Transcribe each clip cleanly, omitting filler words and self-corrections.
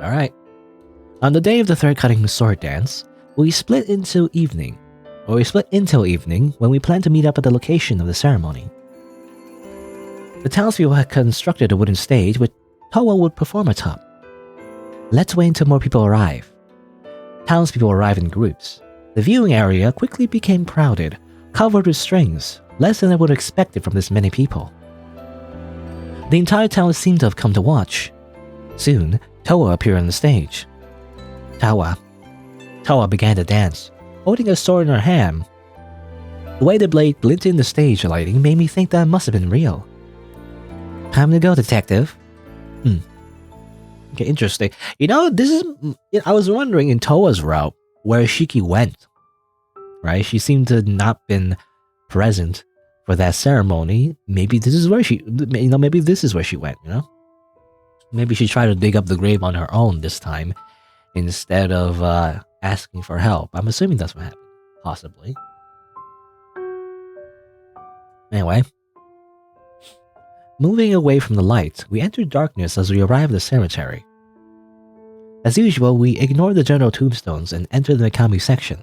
Alright. On the day of the third cutting sword dance, we split until evening when we planned to meet up at the location of the ceremony. The townspeople had constructed a wooden stage which Towa would perform atop. Let's wait until more people arrive. Townspeople arrived in groups. The viewing area quickly became crowded, covered with strings, less than I would have expected from this many people. The entire town seemed to have come to watch. Soon, Towa appeared on the stage. Towa began to dance, holding a sword in her hand. The way the blade glinted in the stage lighting made me think that it must have been real. Time to go, detective. Okay, interesting. I was wondering in Towa's route where Shiki went. Right? She seemed to not been present for that ceremony. Maybe this is where she went, Maybe she tried to dig up the grave on her own this time instead of asking for help. I'm assuming that's what happened. Possibly. Anyway. Moving away from the light, we entered darkness as we arrived at the cemetery. As usual, we ignored the general tombstones and entered the Mikami section,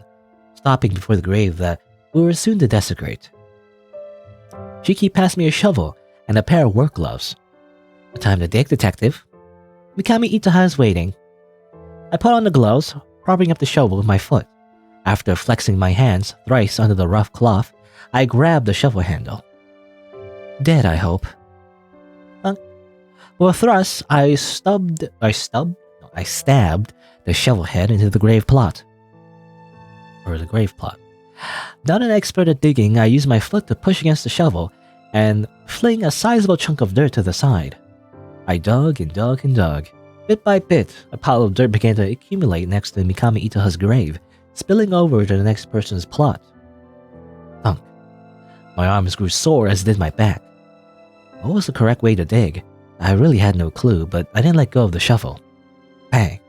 stopping before the grave that we were soon to desecrate. Shiki passed me a shovel and a pair of work gloves. Time to dig, detective. Mikami Itaha is waiting. I put on the gloves, propping up the shovel with my foot. After flexing my hands thrice under the rough cloth, I grabbed the shovel handle. Dead, I hope. With a thrust, I stabbed the shovel head into the grave plot. Not an expert at digging, I used my foot to push against the shovel and fling a sizable chunk of dirt to the side. I dug and dug and dug. Bit by bit, a pile of dirt began to accumulate next to Mikami Itaha's grave, spilling over to the next person's plot. Thunk. My arms grew sore as did my back. What was the correct way to dig? I really had no clue, but I didn't let go of the shovel. Bang.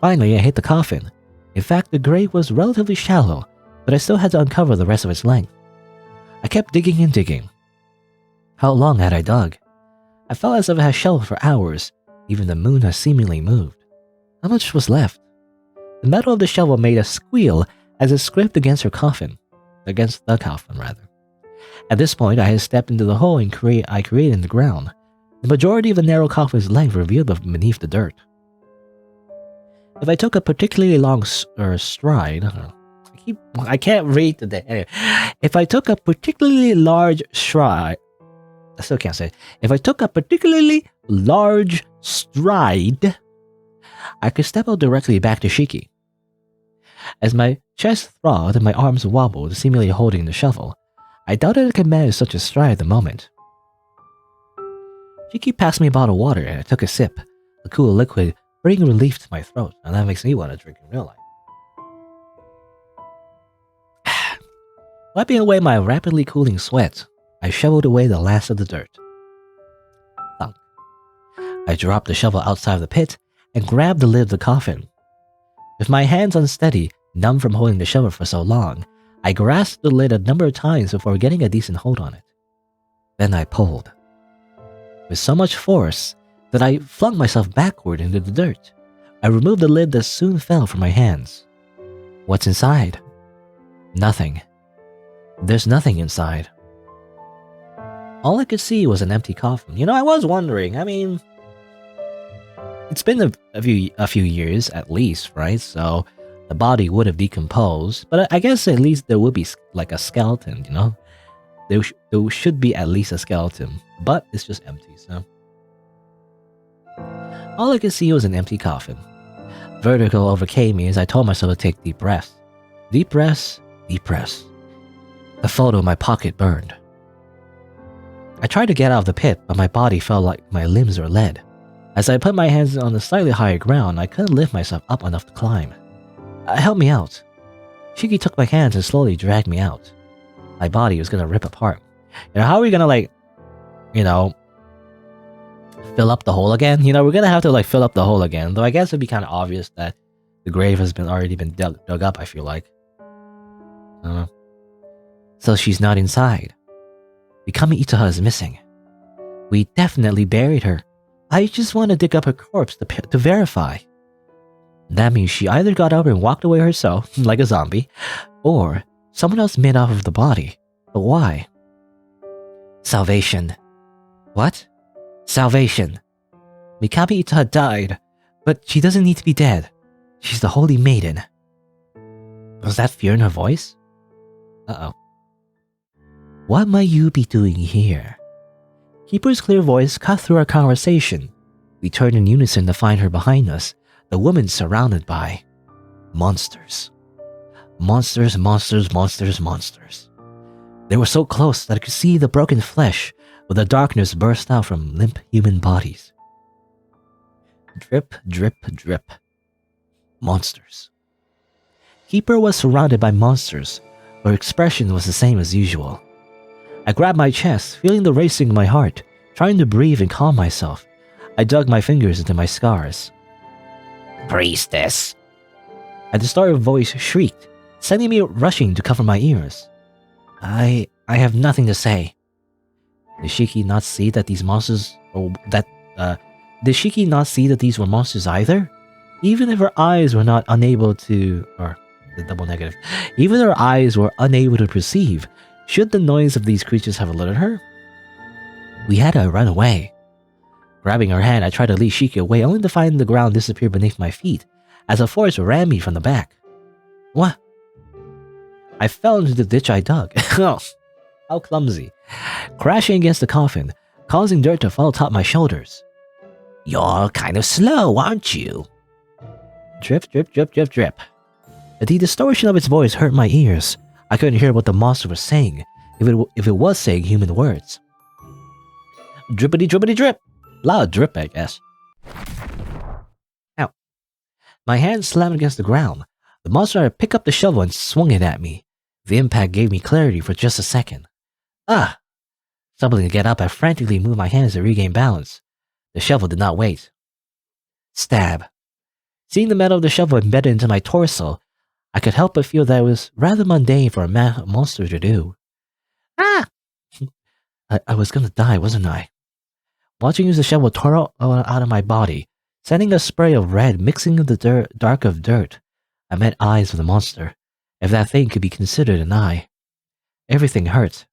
Finally, I hit the coffin. In fact, the grave was relatively shallow, but I still had to uncover the rest of its length. I kept digging and digging. How long had I dug? I felt as if I had shelved for hours. Even the moon had seemingly moved. How much was left? The metal of the shovel made a squeal as it scraped against the coffin. At this point, I had stepped into the hole I created in the ground. The majority of the narrow coffin's length revealed beneath the dirt. If I took a particularly long stride, I can't read today. Anyway, if I took a particularly large stride, I still can't say it. If I took a particularly large stride, I could step out directly back to Shiki. As my chest throbbed and my arms wobbled, seemingly holding the shovel, I doubted I could manage such a stride at the moment. Shiki passed me a bottle of water and I took a sip, the cool liquid bringing relief to my throat, and that makes me want to drink in real life. Wiping away my rapidly cooling sweat, I shoveled away the last of the dirt. Thunk. I dropped the shovel outside of the pit and grabbed the lid of the coffin. With my hands unsteady, numb from holding the shovel for so long, I grasped the lid a number of times before getting a decent hold on it. Then I pulled. With so much force that I flung myself backward into the dirt. I removed the lid that soon fell from my hands. What's inside? Nothing. There's nothing inside. All I could see was an empty coffin. I was wondering, it's been a few years at least, right? So the body would have decomposed, but I guess at least there would be like a skeleton, There should be at least a skeleton, but it's just empty, so. All I could see was an empty coffin. Vertigo overcame me as I told myself to take deep breaths. Deep breaths, deep breaths. The photo in my pocket burned. I tried to get out of the pit, but my body felt like my limbs were lead. As I put my hands on the slightly higher ground, I couldn't lift myself up enough to climb. Help me out. Shiki took my hands and slowly dragged me out. My body was gonna rip apart. How are we gonna fill up the hole again? We're gonna have to fill up the hole again. Though I guess it'd be kind of obvious that the grave has already been dug up, I feel like. I don't know. So she's not inside. Mikami Itaha is missing. We definitely buried her. I just want to dig up her corpse to verify. That means she either got up and walked away herself, like a zombie, or someone else made off of the body. But why? Salvation. What? Salvation. Mikami Ita died, but she doesn't need to be dead. She's the Holy Maiden. Was that fear in her voice? Uh-oh. What might you be doing here? Keeper's clear voice cut through our conversation. We turned in unison to find her behind us, the woman surrounded by monsters. Monsters, monsters, monsters, monsters. They were so close that I could see the broken flesh, where the darkness burst out from limp human bodies. Drip, drip, drip. Monsters. Keeper was surrounded by monsters. Her expression was the same as usual. I grabbed my chest, feeling the racing of my heart, trying to breathe and calm myself. I dug my fingers into my scars. Priestess! A distorted voice shrieked, sending me rushing to cover my ears. I have nothing to say. Did Shiki not see that these monsters, did Shiki not see that these were monsters either? Even if her eyes were not unable to, or the double negative, even her eyes were unable to perceive, should the noise of these creatures have alerted her? We had to run away. Grabbing her hand, I tried to lead Shiki away, only to find the ground disappear beneath my feet, as a force ran me from the back. What? I fell into the ditch I dug. Oh, how clumsy. Crashing against the coffin, causing dirt to fall atop my shoulders. You're kind of slow, aren't you? Drip, drip, drip, drip, drip. The distortion of its voice hurt my ears. I couldn't hear what the monster was saying, if it was saying human words. Drippity, drippity, drip. Loud drip, I guess. Ow. My hand slammed against the ground. The monster had picked up the shovel and swung it at me. The impact gave me clarity for just a second. Ah! Stumbling to get up, I frantically moved my hands to regain balance. The shovel did not wait. Stab. Seeing the metal of the shovel embedded into my torso, I could help but feel that it was rather mundane for a monster to do. Ah! I was gonna die, wasn't I? Watching as the shovel tore out of my body, sending a spray of red mixing with the dark of dirt, I met eyes of the monster, if that thing could be considered an eye. Everything hurt.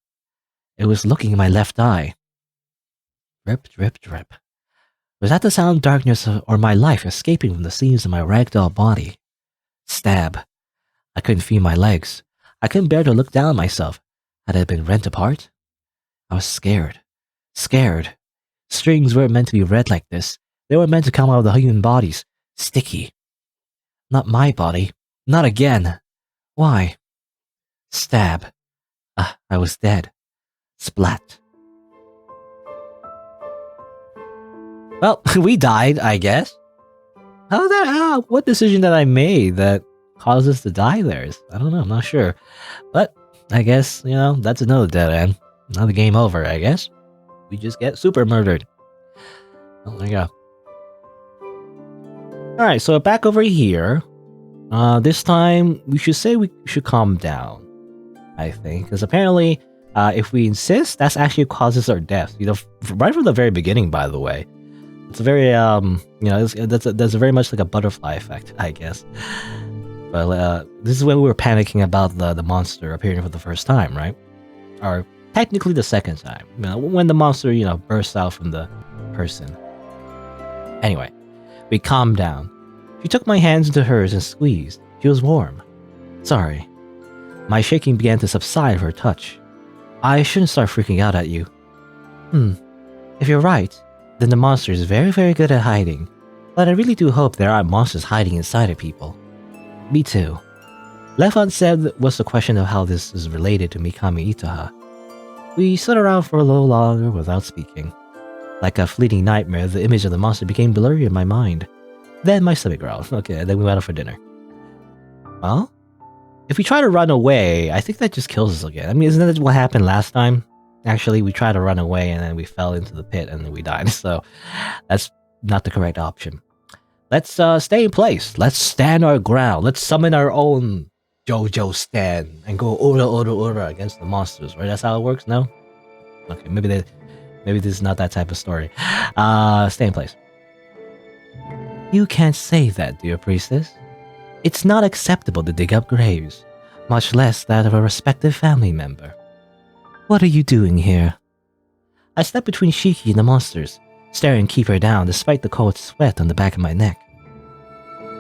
It was looking in my left eye. Drip, drip, drip. Was that the sound of darkness or my life escaping from the seams of my ragdoll body? Stab. I couldn't feel my legs. I couldn't bear to look down at myself. Had I been rent apart? I was scared. Scared. Strings weren't meant to be red like this. They were meant to come out of the human bodies. Sticky. Not my body. Not again. Why? Stab. I was dead. Splat. Well, we died, I guess. What decision that I made that caused us to die there? I don't know, I'm not sure. But, I guess, that's another dead end. Another game over, I guess. We just get super murdered. Oh, there you go. Alright, so back over here. This time, we should calm down. I think. Because apparently, if we insist, that's actually causes our death. Right from the very beginning, by the way. It's a very, that's very much like a butterfly effect, I guess. But this is when we were panicking about the monster appearing for the first time, right? Or technically the second time. When the monster, bursts out from the person. Anyway, we calmed down. She took my hands into hers and squeezed. She was warm. Sorry. My shaking began to subside with her touch. I shouldn't start freaking out at you. If you're right, then the monster is very, very good at hiding. But I really do hope there aren't monsters hiding inside of people. Me too. Left unsaid was the question of how this is related to Mikami Itaha. We stood around for a little longer without speaking. Like a fleeting nightmare, the image of the monster became blurry in my mind. Then my stomach growled. Okay, then we went out for dinner. Well, if we try to run away, I think that just kills us again. I mean, isn't that what happened last time? Actually, we tried to run away and then we fell into the pit and then we died. So that's not the correct option. Let's stay in place. Let's stand our ground. Let's summon our own JoJo stand and go ora against the monsters, right? That's how it works, no? Okay, maybe Maybe this is not that type of story. Stay in place. You can't say that, dear priestess. It's not acceptable to dig up graves, much less that of a respected family member. What are you doing here? I stepped between Shiki and the monsters, staring keep her down despite the cold sweat on the back of my neck.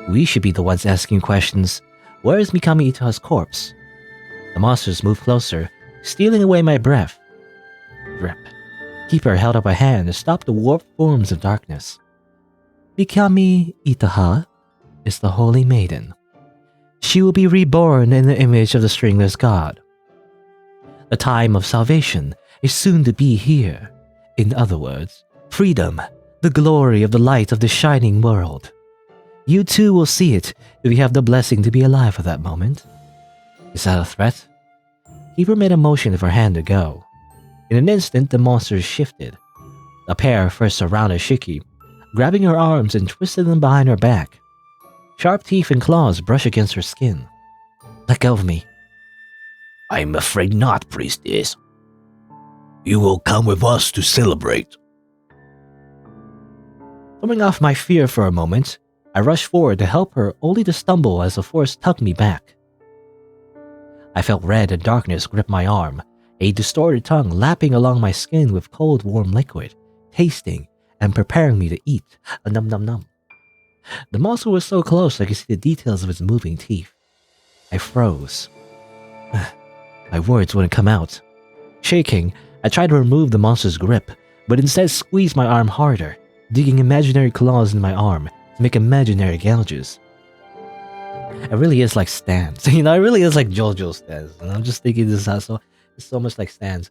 We should be the ones asking questions. Where is Mikami Ita's corpse? The monsters moved closer, stealing away my breath. Rip. Keeper held up a hand to stop the warped forms of darkness. Mikami Itaha is the Holy Maiden. She will be reborn in the image of the Stringless God. The time of salvation is soon to be here. In other words, freedom, the glory of the light of the shining world. You too will see it if you have the blessing to be alive at that moment. Is that a threat? Keeper made a motion for her hand to go. In an instant, the monsters shifted. A pair first surrounded Shiki, grabbing her arms and twisted them behind her back. Sharp teeth and claws brush against her skin. Let go of me. I'm afraid not, priestess. You will come with us to celebrate. Throwing off my fear for a moment, I rushed forward to help her, only to stumble as the force tugged me back. I felt red and darkness grip my arm, a distorted tongue lapping along my skin with cold, warm liquid, tasting and preparing me to eat. A num num num. The monster was so close I could see the details of its moving teeth. I froze. My words wouldn't come out. Shaking, I tried to remove the monster's grip, but instead squeezed my arm harder, digging imaginary claws in my arm to make imaginary gouges. It really is like stands. It really is like JoJo stands. And I'm just thinking this is so much like stands.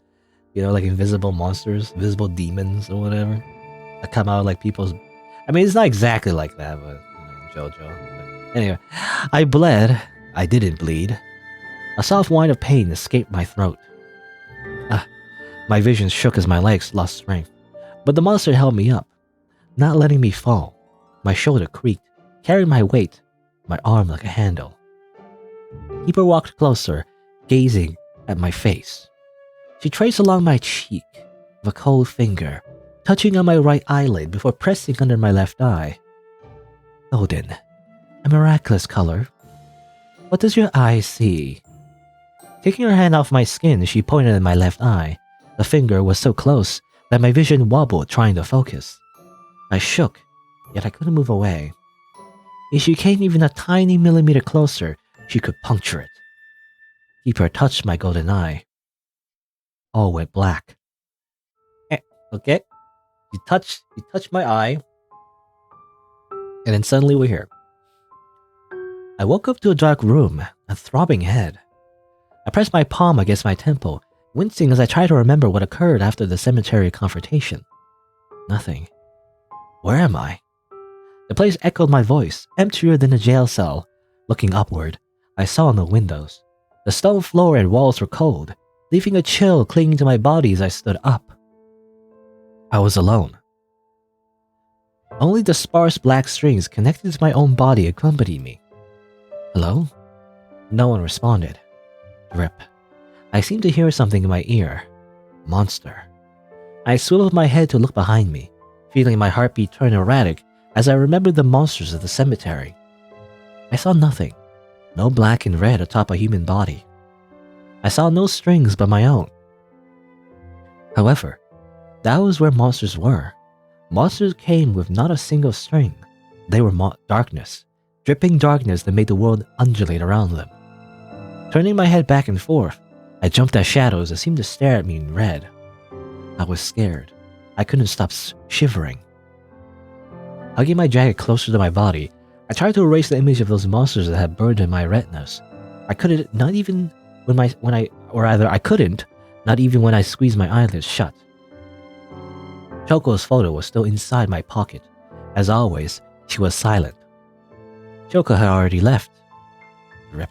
Like invisible monsters, invisible demons or whatever. That come out like people's... I mean, it's not exactly like that, but JoJo. But anyway, I bled. I didn't bleed. A soft whine of pain escaped my throat. My vision shook as my legs lost strength. But the monster held me up, not letting me fall. My shoulder creaked, carrying my weight, my arm like a handle. Keeper walked closer, gazing at my face. She traced along my cheek with a cold finger, touching on my right eyelid before pressing under my left eye. Golden, a miraculous color. What does your eye see? Taking her hand off my skin, she pointed at my left eye. The finger was so close that my vision wobbled trying to focus. I shook, yet I couldn't move away. If she came even a tiny millimeter closer, she could puncture it. Keeper touched my golden eye. All went black. Okay. He touched my eye. And then suddenly we're here. I woke up to a dark room, a throbbing head. I pressed my palm against my temple, wincing as I tried to remember what occurred after the cemetery confrontation. Nothing. Where am I? The place echoed my voice, emptier than a jail cell. Looking upward, I saw no windows. The stone floor and walls were cold, leaving a chill clinging to my body as I stood up. I was alone. Only the sparse black strings connected to my own body accompanied me. Hello? No one responded. Drip. I seemed to hear something in my ear. Monster. I swiveled my head to look behind me, feeling my heartbeat turn erratic as I remembered the monsters of the cemetery. I saw nothing. No black and red atop a human body. I saw no strings but my own. However, that was where monsters were. Monsters came with not a single string. They were darkness, dripping darkness that made the world undulate around them. Turning my head back and forth, I jumped at shadows that seemed to stare at me in red. I was scared. I couldn't stop shivering. Hugging my jacket closer to my body, I tried to erase the image of those monsters that had burned in my retinas. I couldn't, not even when I couldn't, not even when I squeezed my eyelids shut. Choco's photo was still inside my pocket. As always, she was silent. Choco had already left. Drip.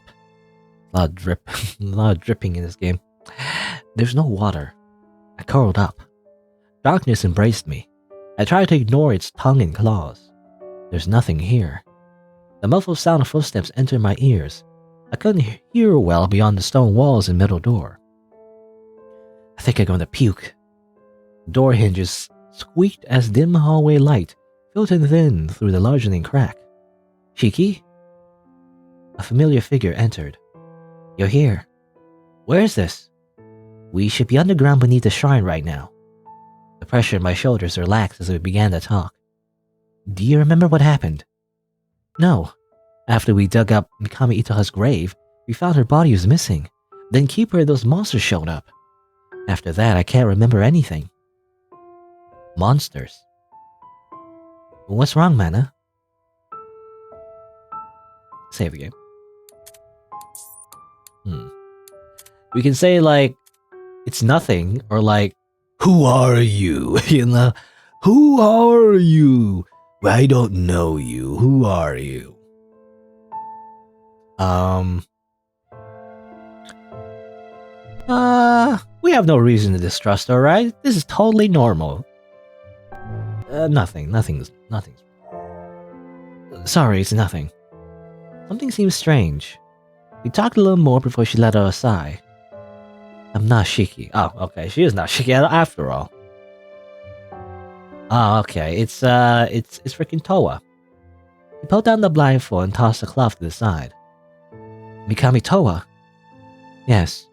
A lot of dripping in this game. There's no water. I curled up. Darkness embraced me. I tried to ignore its tongue and claws. There's nothing here. The muffled sound of footsteps entered my ears. I couldn't hear well beyond the stone walls and metal door. I think I'm going to puke. Door hinges squeaked as dim hallway light filtered in through the largening crack. Shiki? A familiar figure entered. You're here. Where is this? We should be underground beneath the shrine right now. The pressure in my shoulders relaxed as we began to talk. Do you remember what happened? No. After we dug up Mikami Itoha's grave, we found her body was missing. Then Keeper and those monsters showed up. After that, I can't remember anything. Monsters? What's wrong, Mana? Save the game. We can say, like, it's nothing, or like, Who are you? You know? Who are you? I don't know you. Who are you? We have no reason to distrust her, right? This is totally normal. Nothing's. Sorry, it's nothing. Something seems strange. We talked a little more before she let out a sigh. I'm not Shiki. Oh, okay, she is not Shiki after all. Oh, okay, it's freaking Towa. He pulled down the blindfold and tossed the cloth to the side. Mikami Towa? Yes.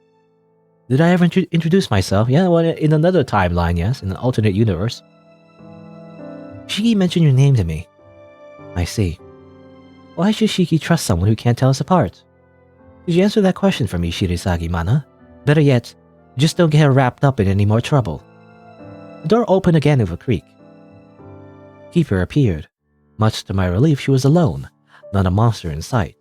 Did I ever introduce myself? Yeah, well, in another timeline, yes, in an alternate universe. Shiki mentioned your name to me. I see. Why should Shiki trust someone who can't tell us apart? Could you answer that question for me, Shirisagi-mana? Better yet, just don't get her wrapped up in any more trouble. The door opened again with a creak. Keeper appeared. Much to my relief, she was alone, not a monster in sight.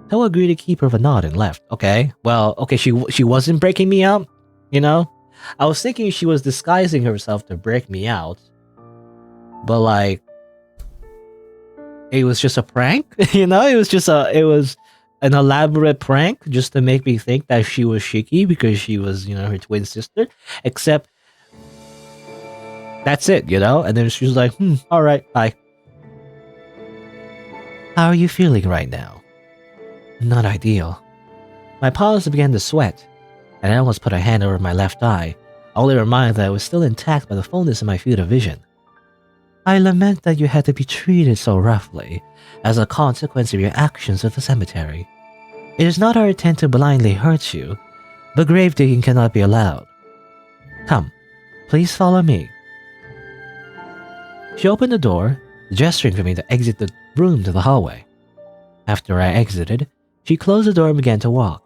Towa agreed to keep her with a nod and left. Okay, she wasn't breaking me out, you know? I was thinking she was disguising herself to break me out, but like, it was just a prank, you know? It was an elaborate prank just to make me think that she was Shiki because she was, you know, her twin sister. Except, that's it, you know? And then she was like, alright, bye. How are you feeling right now? Not ideal. My palms began to sweat, and I almost put a hand over my left eye, only reminded that I was still intact by the fullness of my field of vision. I lament that you had to be treated so roughly, as a consequence of your actions at the cemetery. It is not our intent to blindly hurt you, but grave digging cannot be allowed. Come, please follow me. She opened the door, gesturing for me to exit the room to the hallway. After I exited, she closed the door and began to walk.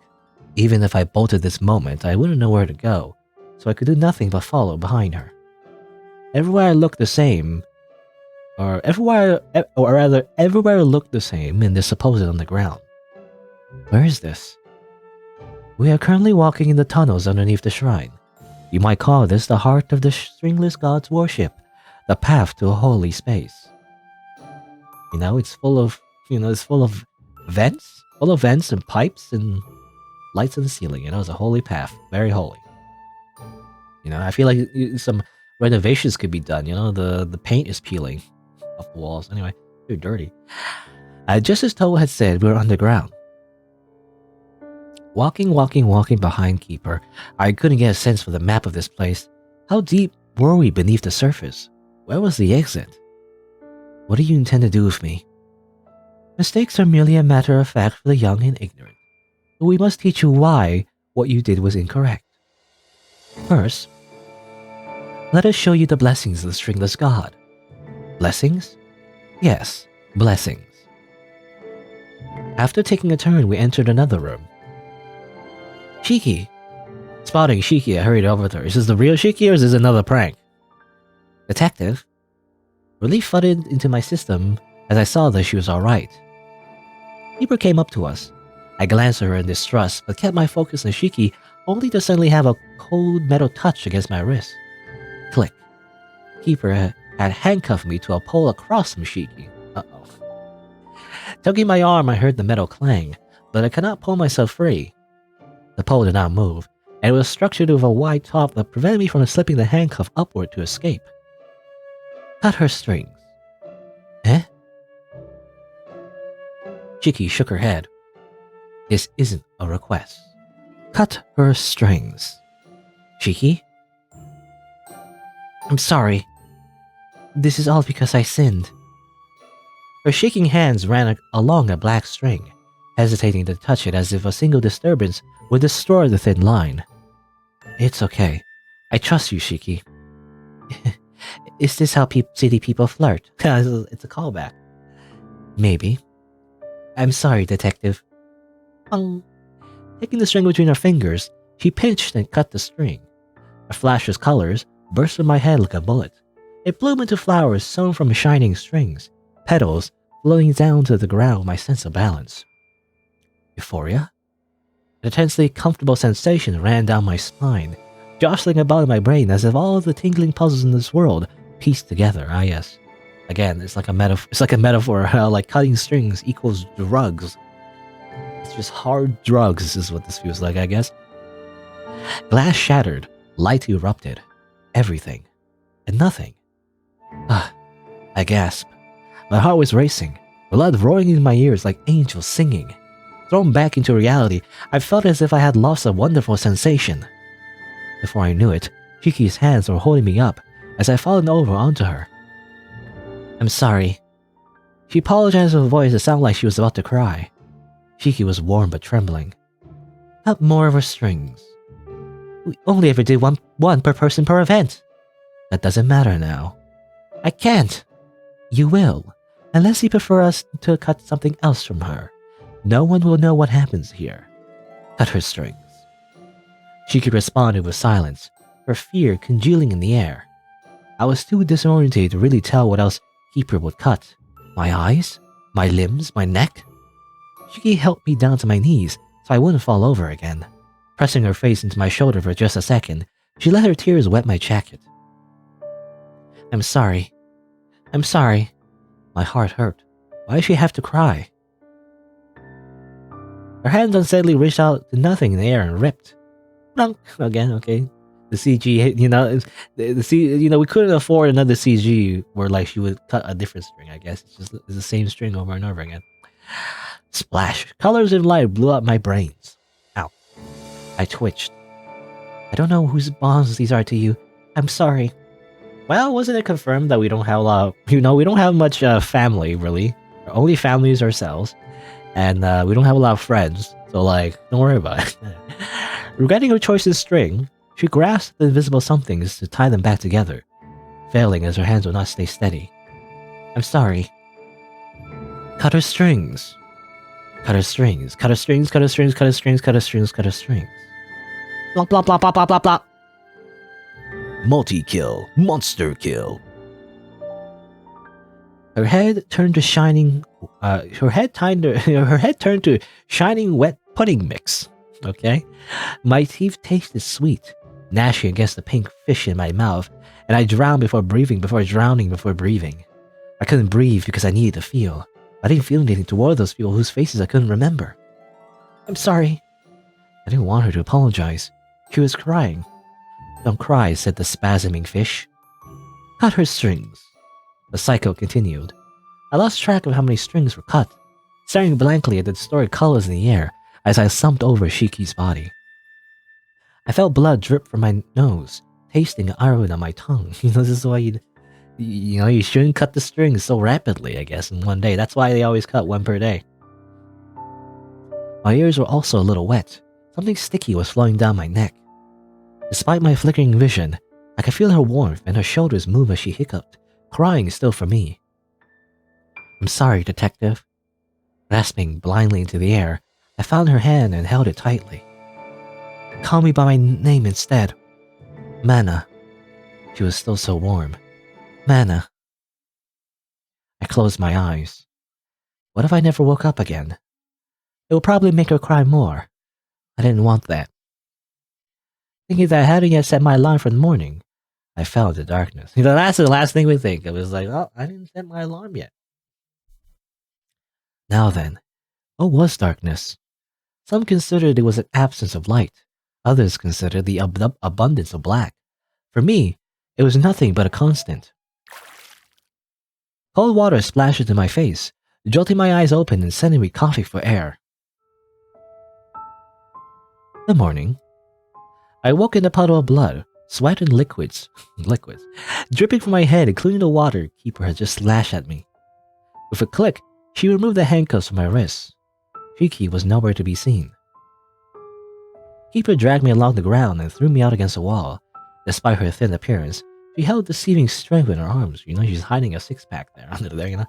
Even if I bolted this moment, I wouldn't know where to go, so I could do nothing but follow behind her. Everywhere looked the same in this supposed underground. Where is this? We are currently walking in the tunnels underneath the shrine. You might call this the heart of the stringless god's worship, the path to a holy space. You know, it's full of vents and pipes and lights in the ceiling. You know, it's a holy path, very holy. You know, I feel like some renovations could be done. You know, the paint is peeling off the walls. Anyway, they're dirty. Just as Towa had said, we were underground. Walking behind Keeper, I couldn't get a sense for the map of this place. How deep were we beneath the surface? Where was the exit? What do you intend to do with me? Mistakes are merely a matter of fact for the young and ignorant, but we must teach you why what you did was incorrect. First, let us show you the blessings of the stringless god. Blessings? Yes, blessings. After taking a turn, we entered another room. Shiki. Spotting Shiki, I hurried over to her. Is this the real Shiki or is this another prank? Detective? Relief flooded into my system as I saw that she was alright. Keeper came up to us. I glanced at her in distrust, but kept my focus on Shiki only to suddenly have a cold metal touch against my wrist. Click. Keeper had handcuffed me to a pole across from Shiki. Uh-oh. Tugging my arm, I heard the metal clang, but I could not pull myself free. The pole did not move, and it was structured with a wide top that prevented me from slipping the handcuff upward to escape. Cut her strings. Eh? Shiki shook her head. This isn't a request. Cut her strings. Shiki? I'm sorry. This is all because I sinned. Her shaking hands ran along a black string, hesitating to touch it as if a single disturbance would destroy the thin line. It's okay. I trust you, Shiki. Is this how city people flirt? It's a callback. Maybe. I'm sorry, detective. Taking the string between her fingers, she pinched and cut the string. A flash of colors burst from my head like a bullet. It blew into flowers sewn from shining strings, petals flowing down to the ground with my sense of balance. Euphoria? An intensely comfortable sensation ran down my spine, jostling about in my brain as if all of the tingling puzzles in this world pieced together. Ah, yes. Again, it's like a metaphor. How like cutting strings equals drugs. It's just hard drugs is what this feels like, I guess. Glass shattered, light erupted, everything, and nothing. I gasped. My heart was racing, blood roaring in my ears like angels singing. Thrown back into reality, I felt as if I had lost a wonderful sensation. Before I knew it, Shiki's hands were holding me up as I fallen over onto her. I'm sorry. She apologized with a voice that sounded like she was about to cry. Shiki was warm but trembling. Cut more of her strings. We only ever did one per person per event. That doesn't matter now. I can't. You will, unless you prefer us to cut something else from her. No one will know what happens here. Cut her strings. Shiki responded with silence, her fear congealing in the air. I was too disoriented to really tell what else Keeper would cut. My eyes? My limbs? My neck? Shiki helped me down to my knees so I wouldn't fall over again. Pressing her face into my shoulder for just a second, she let her tears wet my jacket. I'm sorry. I'm sorry. My heart hurt. Why did she have to cry? Her hands unsteadily reached out to nothing in the air and ripped. Plunk! Again, okay. The CG, we couldn't afford another CG where like she would cut a different string, I guess. It's the same string over and over again. Splash! Colors of light blew up my brains. Ow. I twitched. I don't know whose bonds these are to you. I'm sorry. Well, wasn't it confirmed that we don't have a lot of, we don't have much family, really. Our only family is ourselves. And we don't have a lot of friends. So, like, don't worry about it. Regretting her choice of string, she grasped the invisible somethings to tie them back together, failing as her hands would not stay steady. I'm sorry. Cut her strings. Cut her strings. Cut her strings, cut her strings, cut her strings, cut her strings, cut her strings. Blah blah blah blah blah blah blah. Multi-kill. Monster kill. Her head turned to shining. Her head turned to shining wet pudding mix. Okay, my teeth tasted sweet, gnashing against the pink fish in my mouth, and I drowned before breathing. Before drowning, before breathing. I couldn't breathe because I needed to feel. I didn't feel anything toward those people whose faces I couldn't remember. I'm sorry. I didn't want her to apologize. She was crying. Don't cry, said the spasming fish. Cut her strings. The cycle continued. I lost track of how many strings were cut, staring blankly at the distorted colors in the air as I slumped over Shiki's body. I felt blood drip from my nose, tasting iron on my tongue. This is why you shouldn't cut the strings so rapidly, I guess, in one day. That's why they always cut one per day. My ears were also a little wet. Something sticky was flowing down my neck. Despite my flickering vision, I could feel her warmth and her shoulders move as she hiccuped, crying still for me. I'm sorry, detective. Grasping blindly into the air, I found her hand and held it tightly. Call me by my name instead. Mana. She was still so warm. Mana. I closed my eyes. What if I never woke up again? It would probably make her cry more. I didn't want that. Thinking that I hadn't yet set my alarm for the morning, I fell into darkness. That's the last thing we think. It was like, oh, I didn't set my alarm yet. Now then, what was darkness? Some considered it was an absence of light. Others considered the abundance of black. For me, it was nothing but a constant. Cold water splashed into my face, jolting my eyes open and sending me coughing for air. Good morning. I woke in a puddle of blood, Sweat and liquids, dripping from my head, including the water keeper had just slashed at me. With a click, she removed the handcuffs from my wrists. Shiki was nowhere to be seen. Keeper dragged me along the ground and threw me out against a wall. Despite her thin appearance, she held deceiving strength in her arms. She's hiding a six-pack there under there.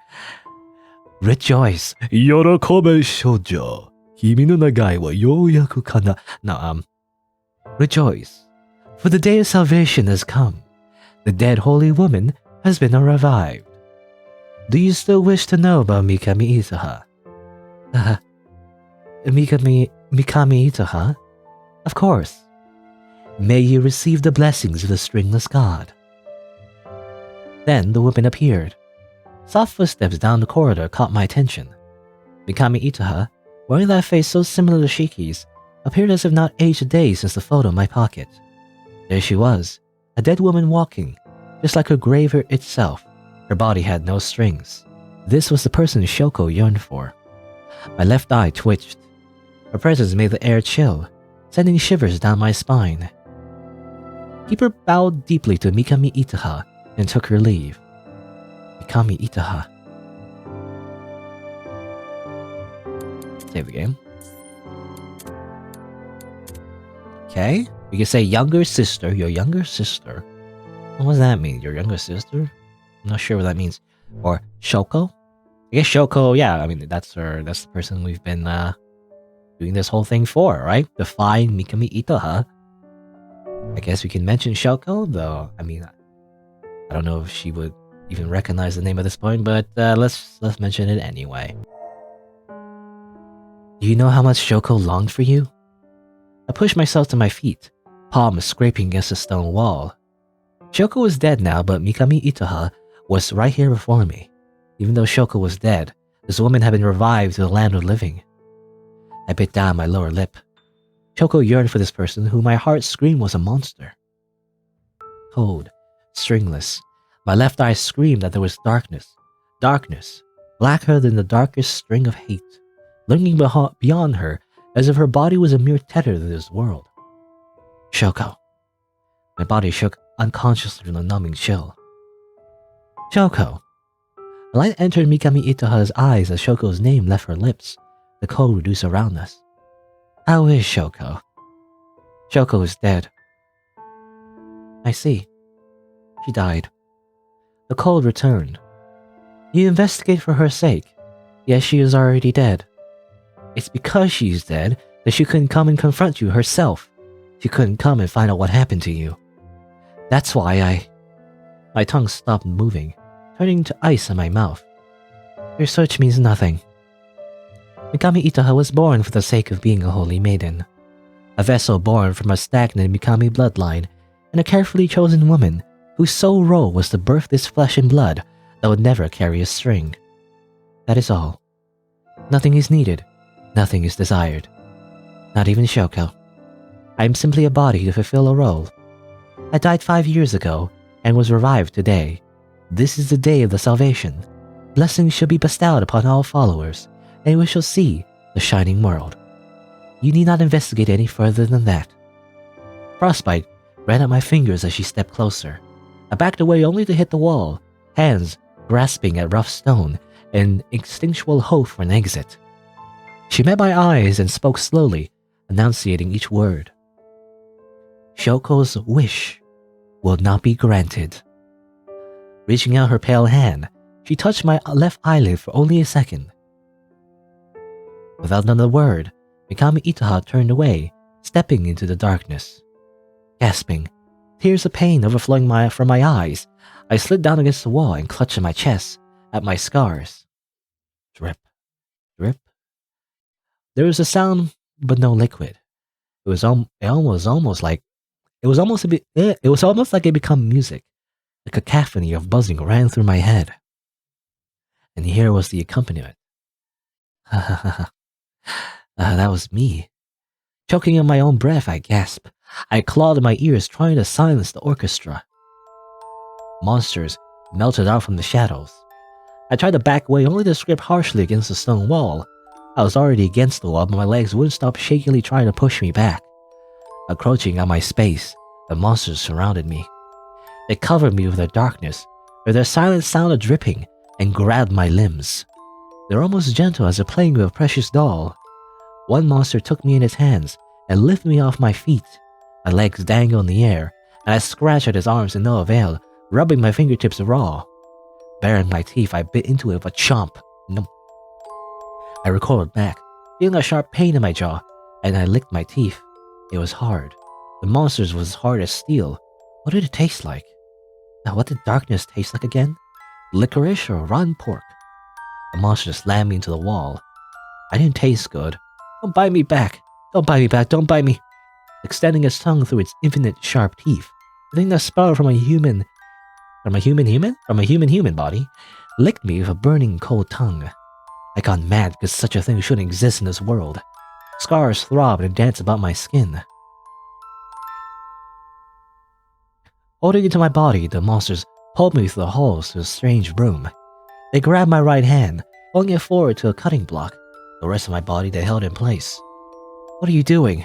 Rejoice! Yorokobe shoujo. Kimi no nagai wa youyaku kana. No, rejoice, for the day of salvation has come. The dead holy woman has been revived. Do you still wish to know about Mikami Itaha? Mikami Itaha? Of course. May you receive the blessings of the stringless god. Then the woman appeared. Soft footsteps down the corridor caught my attention. Mikami Itaha, wearing that face so similar to Shiki's, appeared as if not aged a day since the photo in my pocket. There she was, a dead woman walking, just like her grave itself. Her body had no strings. This was the person Shoko yearned for. My left eye twitched. Her presence made the air chill, sending shivers down my spine. Keeper bowed deeply to Mikami Itaha and took her leave. Mikami Itaha. Save the game. Okay, we can say younger sister, your younger sister. What does that mean? Your younger sister? I'm not sure what that means. Or Shoko? I guess Shoko, yeah, I mean, that's the person we've been doing this whole thing for, right? Define Mikami Itaha. I guess we can mention Shoko, though, I mean, I don't know if she would even recognize the name at this point, but let's mention it anyway. Do you know how much Shoko longed for you? I pushed myself to my feet, palms scraping against the stone wall. Shoko was dead now, but Mikami Itaha was right here before me. Even though Shoko was dead, this woman had been revived to the land of living. I bit down my lower lip. Shoko yearned for this person who my heart screamed was a monster. Cold, stringless, my left eye screamed that there was darkness, blacker than the darkest string of hate, lurking beyond her as if her body was a mere tether to this world. Shoko. My body shook unconsciously from the numbing chill. Shoko. A light entered Mikami Itaha's eyes as Shoko's name left her lips. The cold reduced around us. How is Shoko? Shoko is dead. I see. She died. The cold returned. You investigate for her sake, yet she is already dead. It's because she is dead that she couldn't come and confront you herself. She couldn't come and find out what happened to you. That's why My tongue stopped moving, turning to ice in my mouth. Your search means nothing. Mikami Itaha was born for the sake of being a holy maiden. A vessel born from a stagnant Mikami bloodline, and a carefully chosen woman whose sole role was to birth this flesh and blood that would never carry a string. That is all. Nothing is needed. Nothing is desired. Not even Shoko. I am simply a body to fulfill a role. I died 5 years ago and was revived today. This is the day of the salvation. Blessings shall be bestowed upon all followers, and we shall see the shining world. You need not investigate any further than that. Frostbite ran up my fingers as she stepped closer. I backed away only to hit the wall, hands grasping at rough stone, an instinctual hope for an exit. She met my eyes and spoke slowly, enunciating each word. Shoko's wish will not be granted. Reaching out her pale hand, she touched my left eyelid for only a second. Without another word, Mikami Itaha turned away, stepping into the darkness. Gasping, tears of pain overflowing from my eyes, I slid down against the wall and clutched at my chest, at my scars. Drip, drip. There was a sound, but no liquid. It was almost like it became music. A cacophony of buzzing ran through my head. And here was the accompaniment. That was me. Choking on my own breath, I gasped. I clawed at my ears, trying to silence the orchestra. Monsters melted out from the shadows. I tried to back away only to scrape harshly against the stone wall. I was already against the wall, but my legs wouldn't stop shakily trying to push me back. Encroaching on my space, The monsters surrounded me. They covered me with their darkness, with their silent sound of dripping, and grabbed my limbs. They're almost gentle as they're playing with a precious doll. One monster took me in its hands and lifted me off my feet. My legs dangled in the air, and I scratched at his arms to no avail, rubbing my fingertips raw. Baring my teeth, I bit into it with a chomp. No. I recoiled back, feeling a sharp pain in my jaw, and I licked my teeth. It was hard. The monsters was as hard as steel. What did it taste like? Now, what did darkness taste like again? Licorice or rotten pork? The monster slammed me into the wall. I didn't taste good. Don't bite me back. Don't bite me back. Don't bite me. Extending its tongue through its infinite sharp teeth, the thing that sprouted from a human body, licked me with a burning cold tongue. I got mad because such a thing shouldn't exist in this world. Scars throbbed and danced about my skin. Holding into my body, the monsters pulled me through the halls to a strange room. They grabbed my right hand, pulling it forward to a cutting block. The rest of my body they held in place. What are you doing?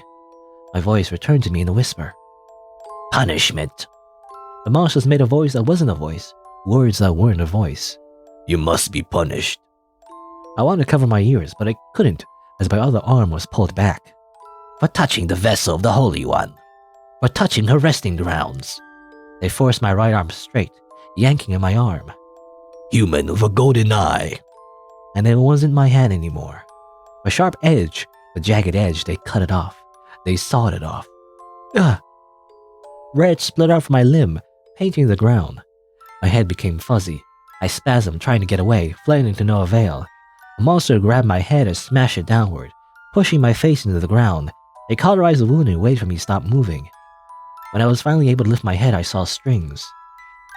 My voice returned to me in a whisper. Punishment. The monsters made a voice that wasn't a voice, words that weren't a voice. You must be punished. I wanted to cover my ears, but I couldn't, as my other arm was pulled back. For touching the vessel of the Holy One. For touching her resting grounds. They forced my right arm straight, yanking at my arm. Human with a golden eye. And it wasn't my hand anymore. A sharp edge, a jagged edge, they cut it off. They sawed it off. Ugh! Red split out from my limb, painting the ground. My head became fuzzy. I spasmed, trying to get away, flailing to no avail. A monster grabbed my head and smashed it downward, pushing my face into the ground. They cauterized the wound and waited for me to stop moving. When I was finally able to lift my head, I saw strings.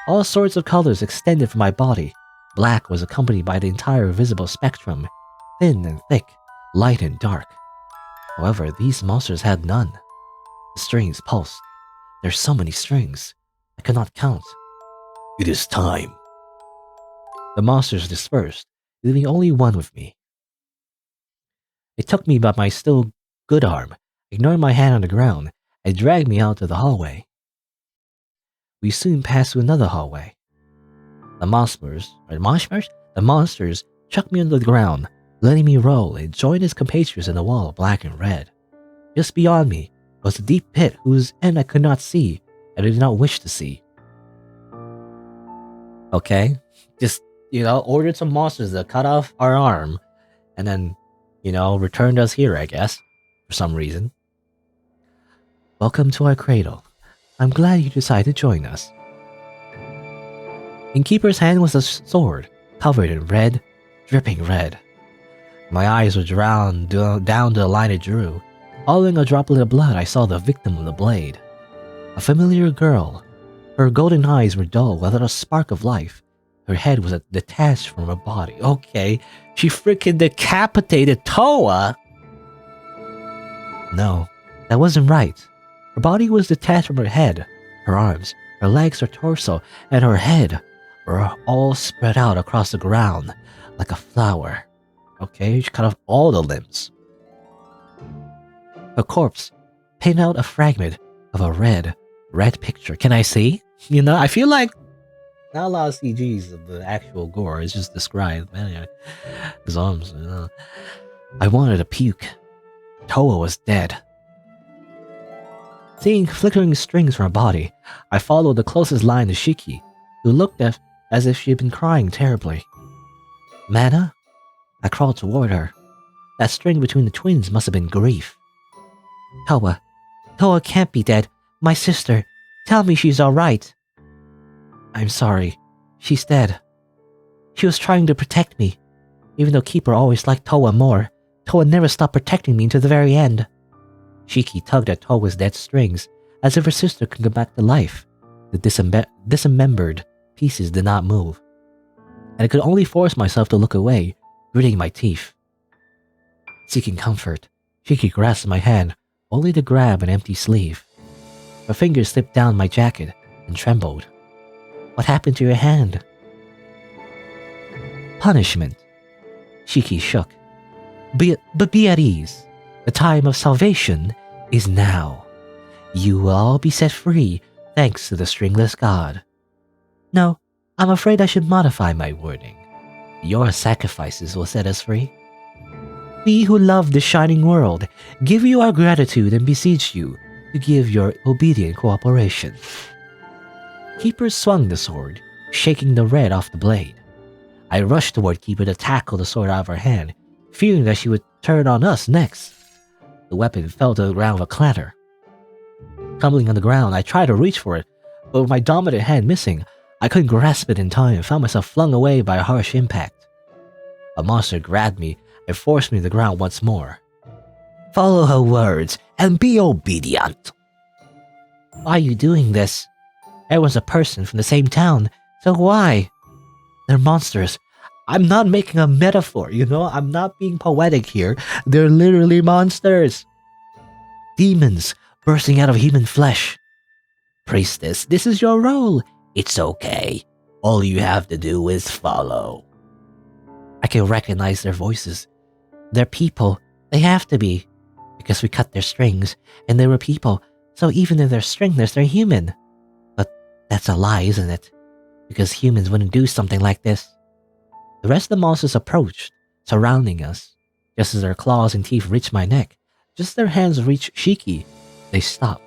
All sorts of colors extended from my body. Black was accompanied by the entire visible spectrum, thin and thick, light and dark. However, these monsters had none. The strings pulsed. There's so many strings. I could not count. It is time. The monsters dispersed, leaving only one with me. It took me by my still good arm, ignoring my hand on the ground, and dragged me out to the hallway. We soon passed through another hallway. The monsters chucked me onto the ground, letting me roll and join his compatriots in the wall, black and red. Just beyond me was a deep pit whose end I could not see and I did not wish to see. Okay, just, ordered some monsters to cut off our arm and then, returned us here, I guess, for some reason. Welcome to our cradle. I'm glad you decided to join us. In Keeper's hand was a sword, covered in red, dripping red. My eyes were drowned down to the line it drew. Following a droplet of blood, I saw the victim of the blade. A familiar girl. Her golden eyes were dull without a spark of life. Her head was detached from her body. Okay, she freaking decapitated Toa! No, that wasn't right. Her body was detached from her head. Her arms, her legs, her torso, and her head were all spread out across the ground like a flower. Okay, she cut off all the limbs. Her corpse painted out a fragment of a red picture. Can I see? I feel like not a lot of CGs of the actual gore. It's just described. Anyway, his arms. I wanted to puke. Toa was dead. Seeing flickering strings from her body, I followed the closest line to Shiki, who looked as if she had been crying terribly. Mana? I crawled toward her. That string between the twins must have been grief. Toa can't be dead. My sister. Tell me she's alright. I'm sorry. She's dead. She was trying to protect me. Even though Keeper always liked Toa more, Toa never stopped protecting me until the very end. Shiki tugged at Toa's dead strings, as if her sister could come back to life. The dismembered pieces did not move, and I could only force myself to look away, gritting my teeth. Seeking comfort, Shiki grasped my hand, only to grab an empty sleeve. Her fingers slipped down my jacket and trembled. What happened to your hand? Punishment. Shiki shook. But be at ease. The time of salvation is now. You will all be set free thanks to the stringless god. No, I'm afraid I should modify my wording. Your sacrifices will set us free. We who love the shining world give you our gratitude and beseech you to give your obedient cooperation. Keeper swung the sword, shaking the red off the blade. I rushed toward Keeper to tackle the sword out of her hand, fearing that she would turn on us next. The weapon fell to the ground with a clatter. Tumbling on the ground, I tried to reach for it, but with my dominant hand missing, I couldn't grasp it in time and found myself flung away by a harsh impact. A monster grabbed me and forced me to the ground once more. Follow her words and be obedient. Why are you doing this? Everyone's a person from the same town, so why? They're monsters. I'm not making a metaphor, I'm not being poetic here. They're literally monsters. Demons bursting out of human flesh. Priestess, this is your role. It's okay. All you have to do is follow. I can recognize their voices. They're people. They have to be. Because we cut their strings, and they were people, so even if they're stringless, they're human. But that's a lie, isn't it? Because humans wouldn't do something like this. The rest of the monsters approached, surrounding us. Just as their claws and teeth reached my neck, just as their hands reached Shiki, they stopped.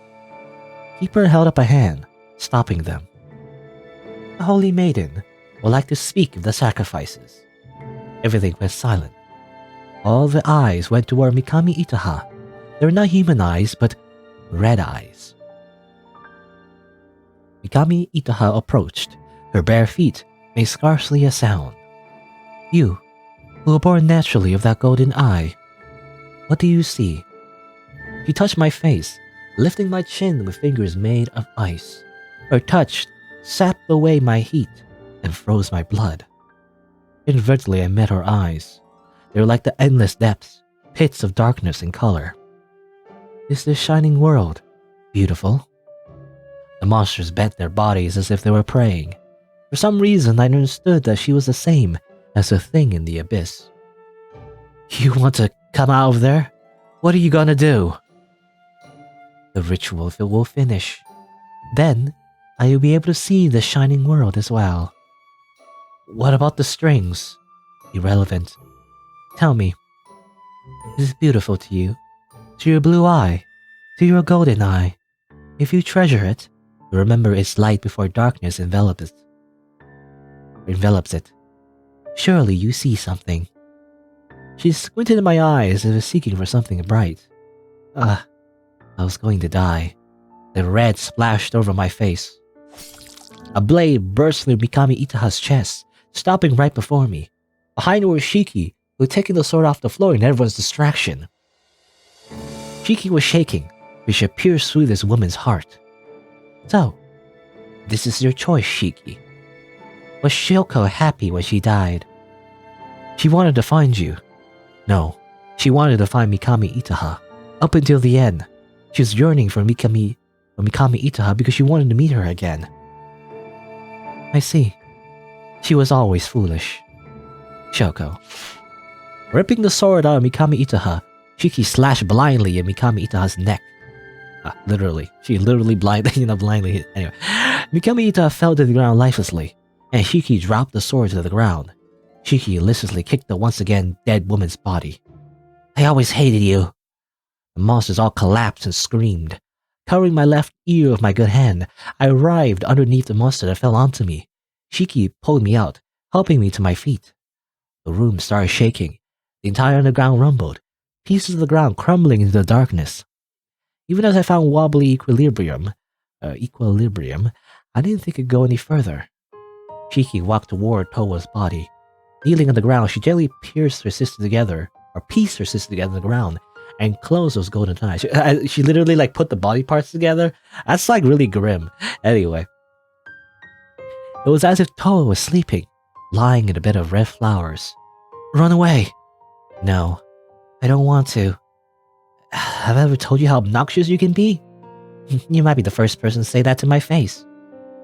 Keeper held up a hand, stopping them. The Holy Maiden would like to speak of the sacrifices. Everything went silent. All the eyes went toward Mikami Itaha. They were not human eyes, but red eyes. Mikami Itaha approached. Her bare feet made scarcely a sound. You, who were born naturally of that golden eye, what do you see? She touched my face, lifting my chin with fingers made of ice. Her touch sapped away my heat and froze my blood. Inadvertently, I met her eyes. They were like the endless depths, pits of darkness and color. Is this shining world beautiful? The monsters bent their bodies as if they were praying. For some reason, I understood that she was the same as the thing in the abyss. You want to come out of there? What are you gonna do? The ritual will finish. Then, I will be able to see the shining world as well. What about the strings? Irrelevant. Tell me, is it beautiful to you? To your blue eye? To your golden eye? If you treasure it, remember its light before darkness envelops it. Surely you see something. She squinted in my eyes as if seeking for something bright. I was going to die. The red splashed over my face. A blade burst through Mikami Itaha's chest, stopping right before me. Behind her was Shiki, who had taken the sword off the floor in everyone's distraction. Shiki was shaking, which had pierced through this woman's heart. So, this is your choice, Shiki. Was Shoko happy when she died? She wanted to find you. No, she wanted to find Mikami Itaha. Up until the end, she was yearning for Mikami Itaha because she wanted to meet her again. I see. She was always foolish. Shoko. Ripping the sword out of Mikami Itaha, Shiki slashed blindly at Mikami Itaha's neck. Literally. She literally blindly hit. Anyway, Mikami Itaha fell to the ground lifelessly, and Shiki dropped the sword to the ground. Shiki listlessly kicked the once again dead woman's body. I always hated you. The monsters all collapsed and screamed. Covering my left ear with my good hand, I writhed underneath the monster that fell onto me. Shiki pulled me out, helping me to my feet. The room started shaking. The entire underground rumbled, pieces of the ground crumbling into the darkness. Even as I found wobbly equilibrium, I didn't think it'd go any further. Shiki walked toward Towa's body. Kneeling on the ground, she gently pieced her sister together on the ground, and closed those golden eyes. She literally put the body parts together. That's really grim. Anyway. It was as if Towa was sleeping, lying in a bed of red flowers. Run away! No, I don't want to. Have I ever told you how obnoxious you can be? You might be the first person to say that to my face.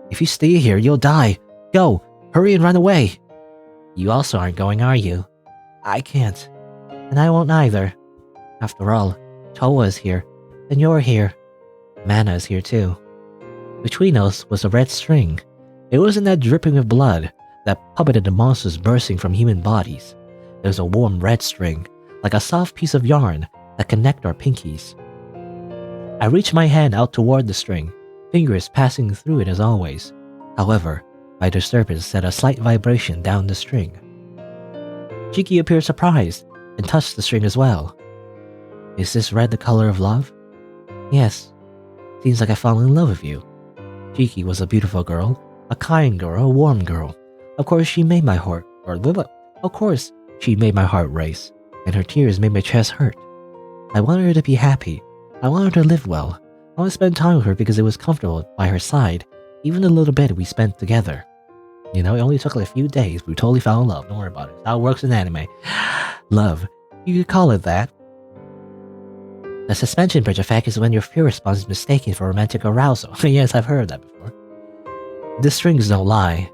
If you stay here, you'll die. Go, hurry and run away. You also aren't going, are you? I can't. And I won't either. After all, Towa is here, and you're here. Mana is here too. Between us was a red string. It wasn't that dripping with blood that puppeted the monsters bursting from human bodies. There was a warm red string, like a soft piece of yarn that connected our pinkies. I reached my hand out toward the string, fingers passing through it as always. However, my disturbance set a slight vibration down the string. Shiki appeared surprised and touched the string as well. Is this red the color of love? Yes. Seems like I fell in love with you. Shiki was a beautiful girl, a kind girl, a warm girl. Of course, she made my heart race, and her tears made my chest hurt. I wanted her to be happy. I wanted her to live well. I want to spend time with her because it was comfortable by her side, even the little bit we spent together. You know, it only took like a few days. We totally fell in love. Don't worry about it. That's how it works in anime. Love. You could call it that. The suspension bridge effect is when your fear response is mistaken for romantic arousal. Yes, I've heard that before. The strings don't lie.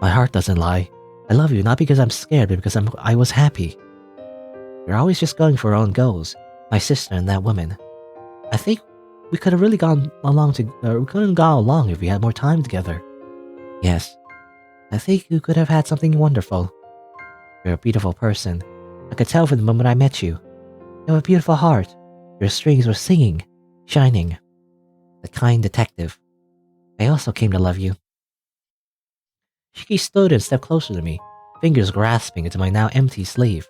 My heart doesn't lie. I love you not because I'm scared, but because I was happy. We're always just going for our own goals. My sister and that woman. I think we could have really gone along if we had more time together. Yes. I think you could have had something wonderful. You're a beautiful person. I could tell from the moment I met you. You have a beautiful heart. Your strings were singing, shining. The kind detective. I also came to love you. Shiki stood and stepped closer to me, fingers grasping into my now empty sleeve.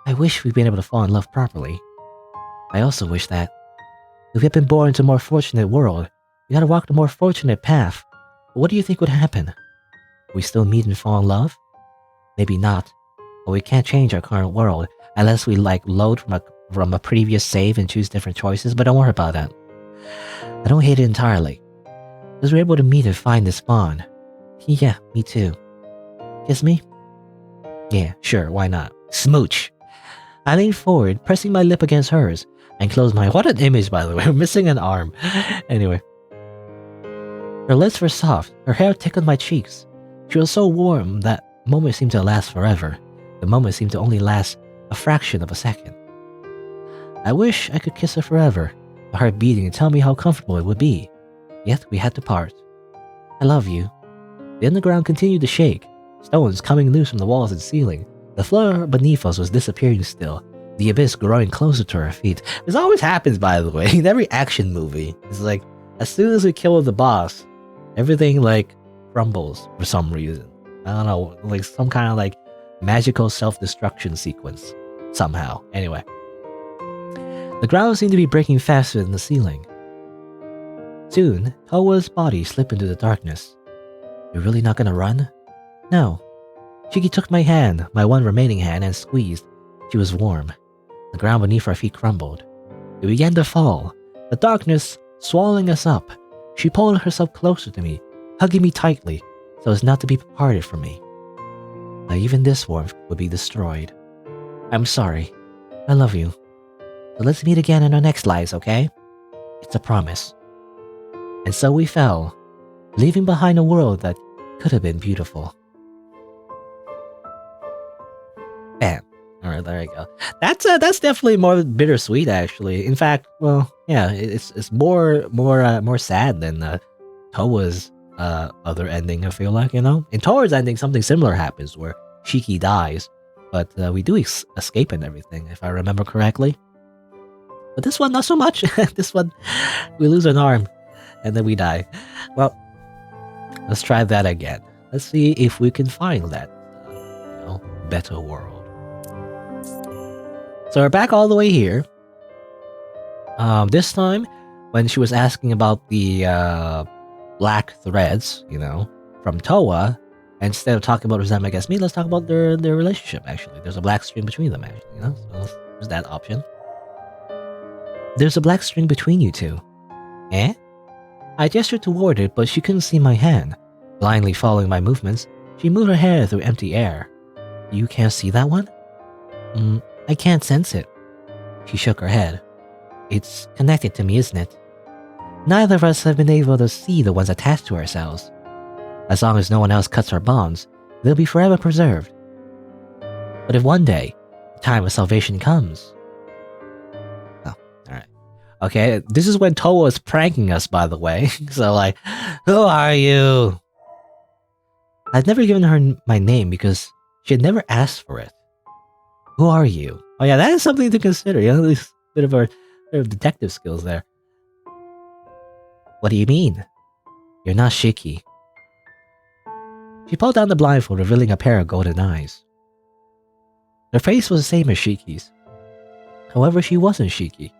I wish we'd been able to fall in love properly. I also wish that if we had been born into a more fortunate world, we had to walk the more fortunate path. But what do you think would happen? We still meet and fall in love? Maybe not. But we can't change our current world unless we load from a previous save and choose different choices, but don't worry about that. I don't hate it entirely. Because we're able to meet and find this bond. Yeah, me too. Kiss me? Yeah, sure, why not? Smooch! I leaned forward, pressing my lip against hers, and closed my— What an image, by the way. I'm missing an arm. Anyway. Her lips were soft, her hair tickled my cheeks. She was so warm that the moment seemed to last forever. The moment seemed to only last a fraction of a second. I wish I could kiss her forever, my heart beating and tell me how comfortable it would be. Yet we had to part. I love you. The underground continued to shake, stones coming loose from the walls and ceiling. The floor beneath us was disappearing still, the abyss growing closer to our feet. This always happens, by the way, in every action movie. It's like, as soon as we kill the boss, everything crumbles for some reason. I don't know, some kind of magical self-destruction sequence. Somehow. Anyway. The ground seemed to be breaking faster than the ceiling. Soon, Towa's body slipped into the darkness. You're really not gonna run? No. Shiki took my hand, my one remaining hand, and squeezed. She was warm. The ground beneath our feet crumbled. We began to fall, the darkness swallowing us up. She pulled herself closer to me, hugging me tightly, so as not to be parted from me. Now even this warmth would be destroyed. I'm sorry. I love you. So let's meet again in our next lives, okay? It's a promise. And so we fell, leaving behind a world that could have been beautiful. Bam. Alright, there you go. That's definitely more bittersweet, actually. In fact, well, yeah, it's more sad than Towa's other ending, I feel like, you know? In Towa's ending, something similar happens where Shiki dies, but we do escape and everything, if I remember correctly. But this one, not so much. This one, we lose an arm, and then we die. Well, let's try that again. Let's see if we can find that, better world. So we're back all the way here. This time, when she was asking about the black threads, from Towa, instead of talking about resentment against me, let's talk about their relationship, actually. There's a black string between them, actually, So there's that option. There's a black string between you two. Eh? I gestured toward it, but she couldn't see my hand. Blindly following my movements, she moved her hair through empty air. You can't see that one? I can't sense it. She shook her head. It's connected to me, isn't it? Neither of us have been able to see the ones attached to ourselves. As long as no one else cuts our bonds, they'll be forever preserved. But if one day, the time of salvation comes... Okay, this is when Toa was pranking us, by the way. So like, who are you? I'd never given her my name because she had never asked for it. Who are you? Oh yeah, that is something to consider. You know, at least a bit of detective skills there. What do you mean? You're not Shiki. She pulled down the blindfold, revealing a pair of golden eyes. Her face was the same as Shiki's. However, she wasn't Shiki.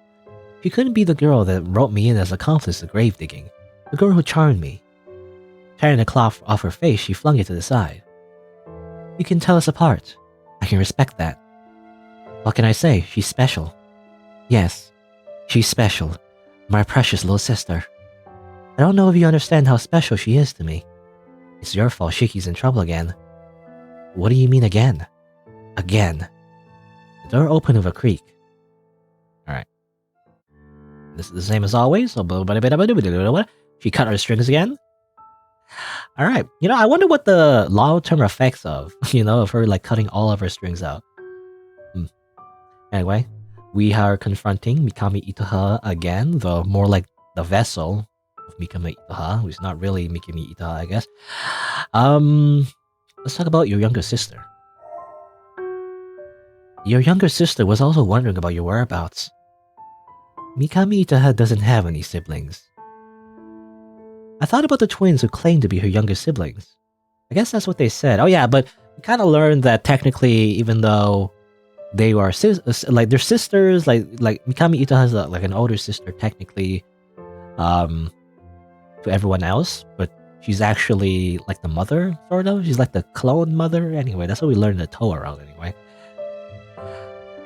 She couldn't be the girl that wrote me in as accomplice to grave digging, the girl who charmed me. Tearing the cloth off her face, she flung it to the side. You can tell us apart. I can respect that. What can I say? She's special. Yes, she's special. My precious little sister. I don't know if you understand how special she is to me. It's your fault Shiki's in trouble again. What do you mean again? Again. The door opened with a creak. Alright. This is the same as always. She cut her strings again. Alright. You know, I wonder what the long-term effects of her like cutting all of her strings out. Anyway, we are confronting Mikami Itoha again, though more like the vessel of Mikami Itoha, who's not really Mikami Itoha, I guess. Let's talk about your younger sister. Your younger sister was also wondering about your whereabouts. Mikami Itoha doesn't have any siblings. I thought about the twins who claimed to be her younger siblings. I guess that's what they said. Oh yeah, but we kind of learned that technically, even though they are like they're sisters, like Mikami Itoha has like an older sister technically, to everyone else, but she's actually like the mother, sort of. She's like the clone mother. Anyway, that's what we learned in the Toa round anyway.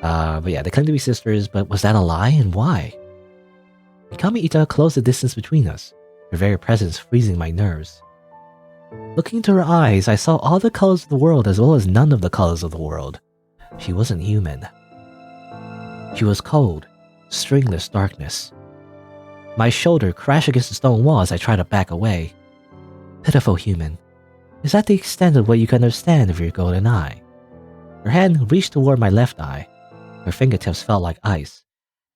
But yeah, they claim to be sisters, but was that a lie, and why? Mikami Itoha closed the distance between us, her very presence freezing my nerves. Looking into her eyes, I saw all the colors of the world as well as none of the colors of the world. She wasn't human. She was cold, stringless darkness. My shoulder crashed against the stone wall as I tried to back away. Pitiful human. Is that the extent of what you can understand of your golden eye? Her hand reached toward my left eye. Her fingertips felt like ice,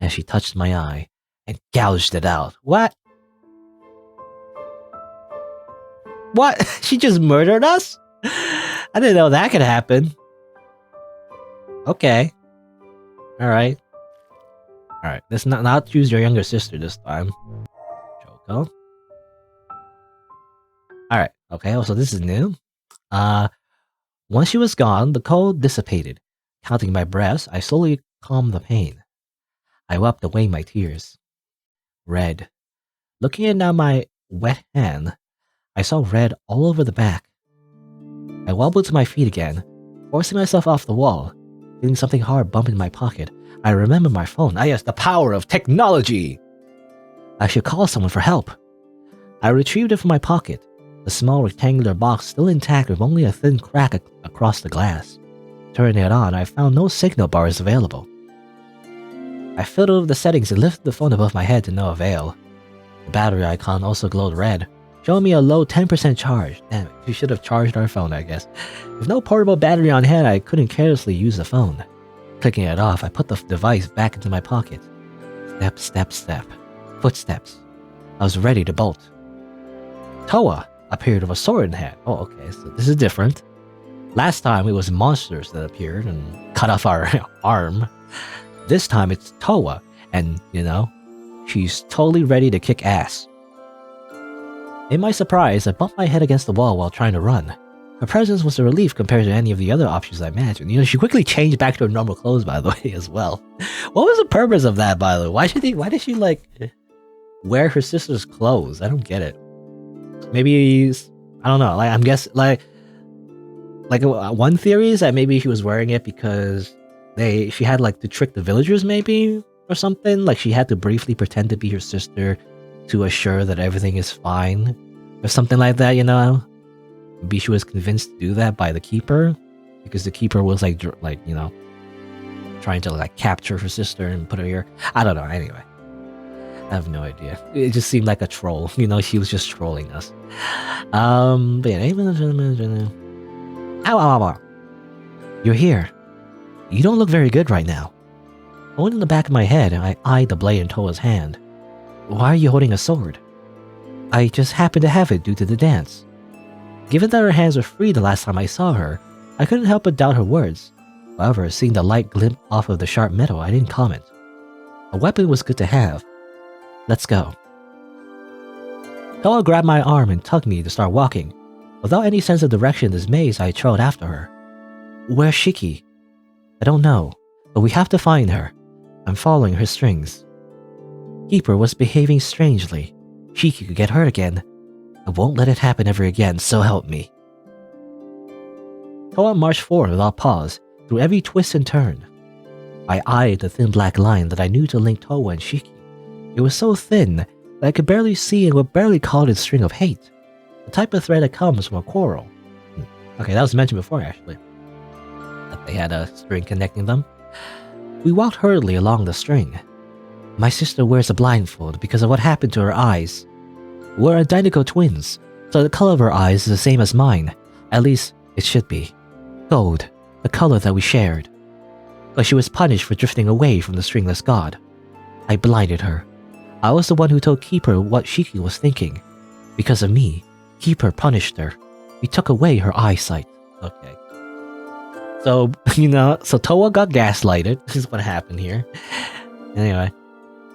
and she touched my eye and gouged it out. What? What? She just murdered us? I didn't know that could happen. Okay. Alright. Alright, let's not choose your younger sister this time. Choco. Alright, okay, so this is new. Once she was gone, the cold dissipated. Counting my breaths, I slowly calmed the pain. I wiped away my tears. Red. Looking at now my wet hand, I saw red all over the back. I wobbled to my feet again, forcing myself off the wall, feeling something hard bump in my pocket. I remember my phone. Ah yes, the power of technology! I should call someone for help. I retrieved it from my pocket, the small rectangular box still intact with only a thin crack across the glass. Turning it on, I found no signal bars available. I fiddled with the settings and lifted the phone above my head to no avail. The battery icon also glowed red, showing me a low 10% charge. Damn it, we should have charged our phone, I guess. With no portable battery on hand, I couldn't carelessly use the phone. Clicking it off, I put the device back into my pocket. Step, step, step. Footsteps. I was ready to bolt. Toa appeared with a sword in hand. Oh, okay, so this is different. Last time it was monsters that appeared and cut off our arm. This time it's Toa, and, she's totally ready to kick ass. In my surprise, I bumped my head against the wall while trying to run. Her presence was a relief compared to any of the other options I imagined. She quickly changed back to her normal clothes, by the way, as well. What was the purpose of that, by the way? Why did she, wear her sister's clothes? I don't get it. Maybe, I don't know, I'm guessing, one theory is that maybe she was wearing it because she had, to trick the villagers, maybe, or something. She had to briefly pretend to be her sister to assure that everything is fine, or something like that, Maybe she was convinced to do that by the keeper, because the keeper was trying to capture her sister and put her here. I don't know. Anyway, I have no idea. It just seemed like a troll. She was just trolling us. But yeah, ow, ow, ow, ow. You're here. You don't look very good right now. I went in the back of my head and I eyed the blade in Toa's hand. Why are you holding a sword? I just happened to have it due to the dance. Given that her hands were free the last time I saw her, I couldn't help but doubt her words. However, seeing the light glint off of the sharp metal, I didn't comment. A weapon was good to have. Let's go. Toa grabbed my arm and tugged me to start walking. Without any sense of direction in this maze, I trailed after her. Where's Shiki? I don't know, but we have to find her. I'm following her strings. Keeper was behaving strangely. Shiki could get hurt again. I won't let it happen ever again, so help me. Toa marched forward without pause, through every twist and turn. I eyed the thin black line that I knew to link Toa and Shiki. It was so thin that I could barely see and would barely call it a string of hate. The type of thread that comes from a quarrel. Okay, that was mentioned before, actually. That they had a string connecting them. We walked hurriedly along the string. My sister wears a blindfold because of what happened to her eyes. We're identical twins, so the color of her eyes is the same as mine. At least, it should be. Gold, the color that we shared. But she was punished for drifting away from the stringless god. I blinded her. I was the one who told Keeper what Shiki was thinking. Because of me, Keeper punished her. We took away her eyesight. Okay. So, so Toa got gaslighted. This is what happened here. Anyway.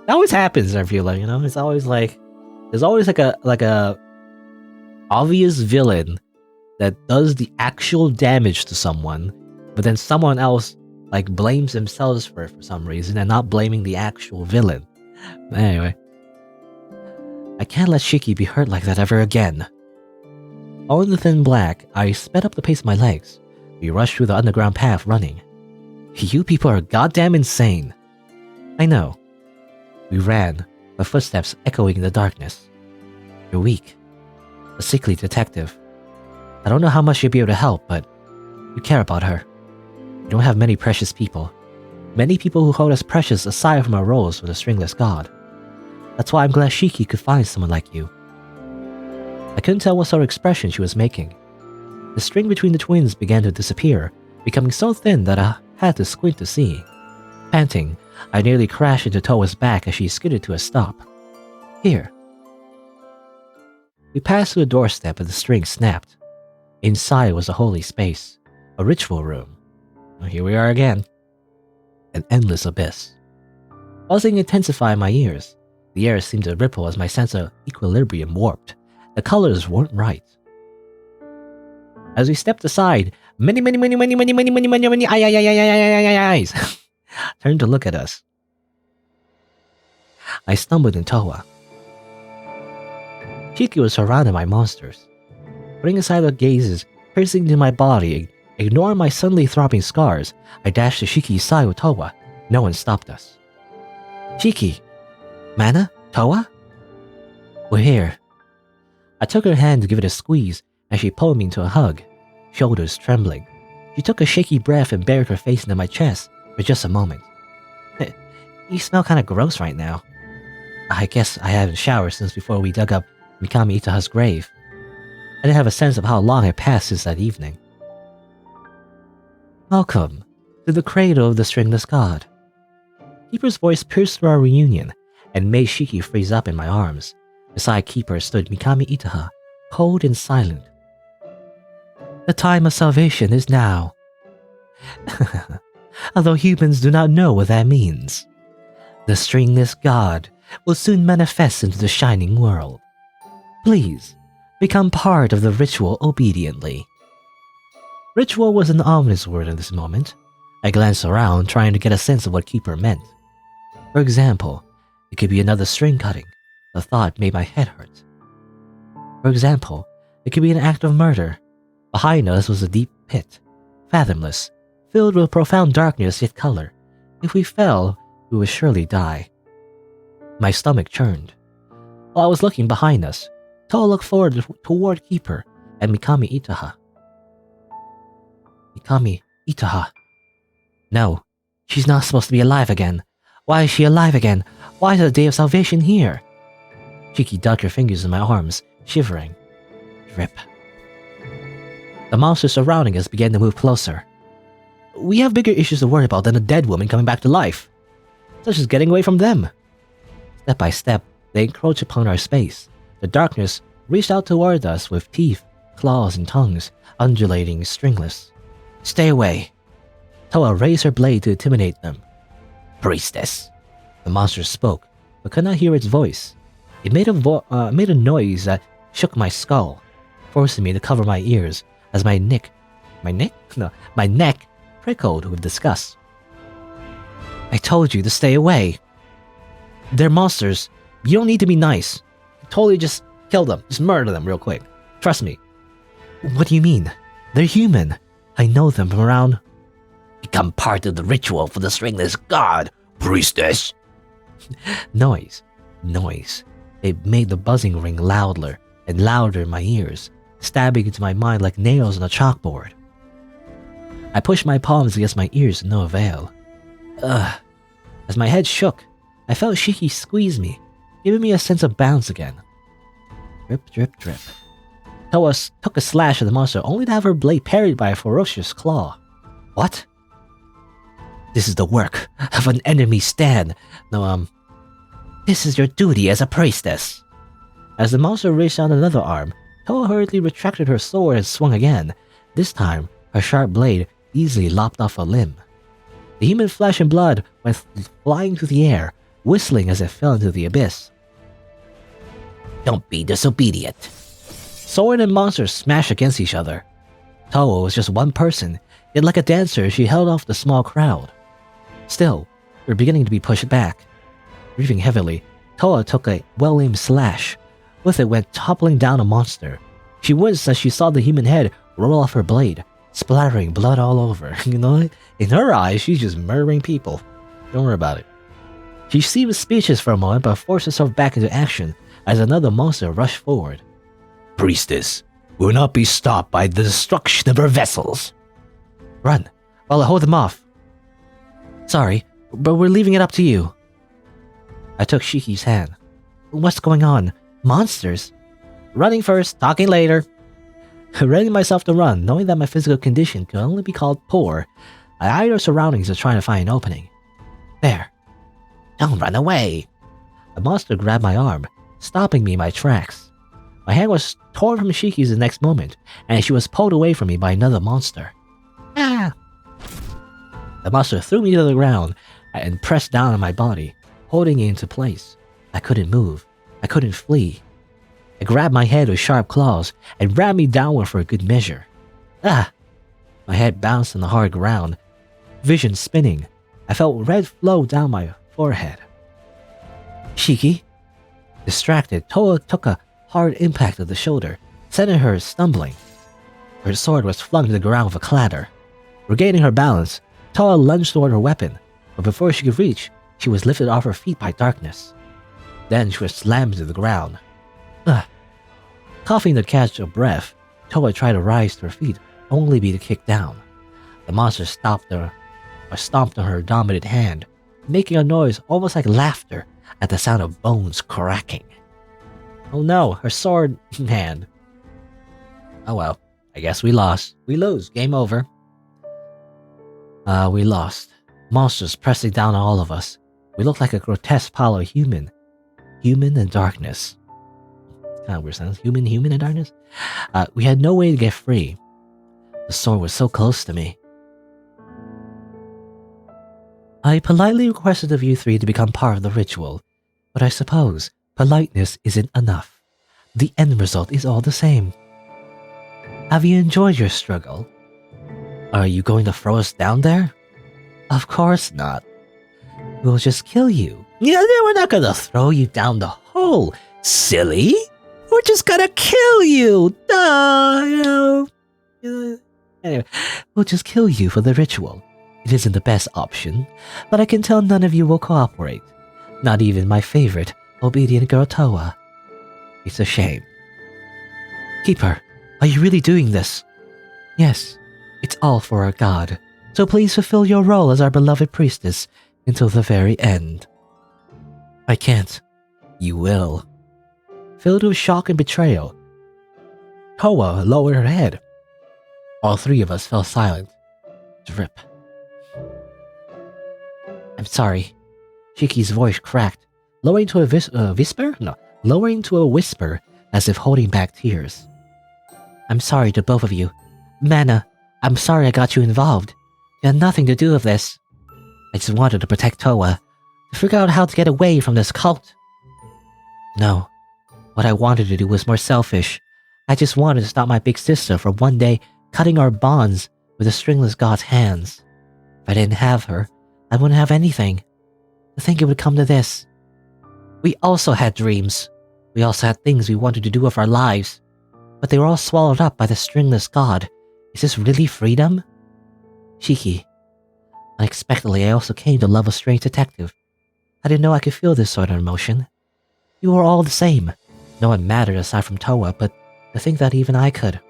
That always happens, I feel like, It's always like... There's always like a obvious villain that does the actual damage to someone, but then someone else like blames themselves for it for some reason and not blaming the actual villain. But anyway. I can't let Shiki be hurt like that ever again. All in the thin black, I sped up the pace of my legs. We rushed through the underground path running. You people are goddamn insane. I know. We ran, our footsteps echoing in the darkness. You're weak. A sickly detective. I don't know how much you'll be able to help, but you care about her. You don't have many precious people. Many people who hold us precious aside from our roles with a stringless god. That's why I'm glad Shiki could find someone like you. I couldn't tell what sort of expression she was making. The string between the twins began to disappear, becoming so thin that I had to squint to see. Panting, I nearly crashed into Toa's back as she skidded to a stop. Here. We passed through the doorstep and the string snapped. Inside was a holy space, a ritual room. Well, here we are again. An endless abyss. Buzzing intensified in my ears. The air seemed to ripple as my sense of equilibrium warped. The colors weren't right. As we stepped aside, many eyes turned to look at us. I stumbled in Toa. Shiki was surrounded by monsters. Putting aside their gazes, piercing into my body, ignoring my suddenly throbbing scars, I dashed to Shiki's side with Toa. No one stopped us. Shiki! Mana? Toa? We're here. I took her hand to give it a squeeze, and she pulled me into a hug, shoulders trembling. She took a shaky breath and buried her face into my chest for just a moment. You smell kind of gross right now. I guess I haven't showered since before we dug up Mikami Itaha's grave. I didn't have a sense of how long had passed since that evening. Welcome to the cradle of the stringless god. Keeper's voice pierced through our reunion and made Shiki freeze up in my arms. Beside Keeper stood Mikami Itaha, cold and silent. The time of salvation is now. Although humans do not know what that means. The stringless god will soon manifest into the shining world. Please, become part of the ritual obediently. Ritual was an ominous word at this moment. I glanced around, trying to get a sense of what Keeper meant. For example, it could be another string cutting. The thought made my head hurt. For example, it could be an act of murder. Behind us was a deep pit, fathomless, filled with profound darkness yet color. If we fell, we would surely die. My stomach churned. While I was looking behind us, Toa looked forward toward Keeper and Mikami Itaha. Mikami Itaha. No, she's not supposed to be alive again. Why is she alive again? Why is the day of salvation here? Shiki dug her fingers in my arms, shivering. Drip. The monsters surrounding us began to move closer. We have bigger issues to worry about than a dead woman coming back to life. such as getting away from them. Step by step, they encroached upon our space. The darkness reached out toward us with teeth, claws, and tongues, undulating stringless. Stay away. Toa raised her blade to intimidate them. Priestess. The monster spoke, but could not hear its voice. It made a noise that shook my skull, forcing me to cover my ears as my neck prickled with disgust. I told you to stay away. They're monsters. You don't need to be nice. Totally just kill them. Just murder them real quick. Trust me. What do you mean? They're human. I know them from around. Become part of the ritual for the stringless god, priestess. Noise. It made the buzzing ring louder and louder in my ears, stabbing into my mind like nails on a chalkboard. I pushed my palms against my ears to no avail. As my head shook, I felt Shiki squeeze me, giving me a sense of balance again. Drip, drip, drip. Toa took a slash at the monster, only to have her blade parried by a ferocious claw. What? This is the work of an enemy stand. No, this is your duty as a priestess. As the monster reached out another arm, Toa hurriedly retracted her sword and swung again. This time, her sharp blade easily lopped off a limb. The human flesh and blood went flying through the air, whistling as it fell into the abyss. Don't be disobedient. Sword and monster smashed against each other. Toa was just one person, yet like a dancer she held off the small crowd. Still, we were beginning to be pushed back. Breathing heavily, Toa took a well-aimed slash. With it went toppling down a monster. She winced as she saw the human head roll off her blade, splattering blood all over. You know, in her eyes, she's just murdering people. Don't worry about it. She seemed speechless for a moment, but forced herself back into action as another monster rushed forward. Priestess, we will not be stopped by the destruction of our vessels. Run, while I hold them off. Sorry, but we're leaving it up to you. I took Shiki's hand. What's going on? Monsters? Running first, talking later. Readying myself to run, knowing that my physical condition could only be called poor, I eyed our surroundings to try to find an opening. There. Don't run away. The monster grabbed my arm, stopping me in my tracks. My hand was torn from Shiki's the next moment, and she was pulled away from me by another monster. Ah! The monster threw me to the ground and pressed down on my body, holding it into place. I couldn't move. I couldn't flee. It grabbed my head with sharp claws and rammed me downward for a good measure. Ah! My head bounced on the hard ground, vision spinning. I felt red flow down my forehead. Shiki? Distracted, Toa took a hard impact of the shoulder, sending her stumbling. Her sword was flung to the ground with a clatter. Regaining her balance, Toa lunged toward her weapon, but before she could reach, she was lifted off her feet by darkness. Then she was slammed to the ground. Coughing to catch her breath, Toa tried to rise to her feet, only to be kicked down. The monster stomped on her dominant hand, making a noise almost like laughter at the sound of bones cracking. Oh no, her sword hand. Oh well, I guess we lost. We lose. Game over. We lost. Monsters pressing down on all of us. We looked like a grotesque pile of human and darkness. Kind of weird sounds. Human and darkness? We had no way to get free. The sword was so close to me. I politely requested of you three to become part of the ritual, but I suppose politeness isn't enough. The end result is all the same. Have you enjoyed your struggle? Are you going to throw us down there? Of course not. We'll just kill you. Yeah, we're not gonna throw you down the hole, silly. We're just gonna kill you. Anyway, we'll just kill you for the ritual. It isn't the best option, but I can tell none of you will cooperate. Not even my favorite, obedient girl Toa. It's a shame. Keeper, are you really doing this? Yes, it's all for our god. So please fulfill your role as our beloved priestess until the very end. I can't. You will. Filled with shock and betrayal, Toa lowered her head. All three of us fell silent. Drip. I'm sorry. Shiki's voice cracked, lowering to a whisper? No, lowering to a whisper as if holding back tears. I'm sorry to both of you. Mana, I'm sorry I got you involved. You had nothing to do with this. I just wanted to protect Toa, to figure out how to get away from this cult. No, what I wanted to do was more selfish. I just wanted to stop my big sister from one day cutting our bonds with the stringless god's hands. If I didn't have her, I wouldn't have anything. To think it would come to this. We also had dreams. We also had things we wanted to do with our lives. But they were all swallowed up by the stringless god. Is this really freedom? Shiki. Unexpectedly, I also came to love a strange detective. I didn't know I could feel this sort of emotion. You were all the same. No one mattered aside from Toa, but to think that even I could.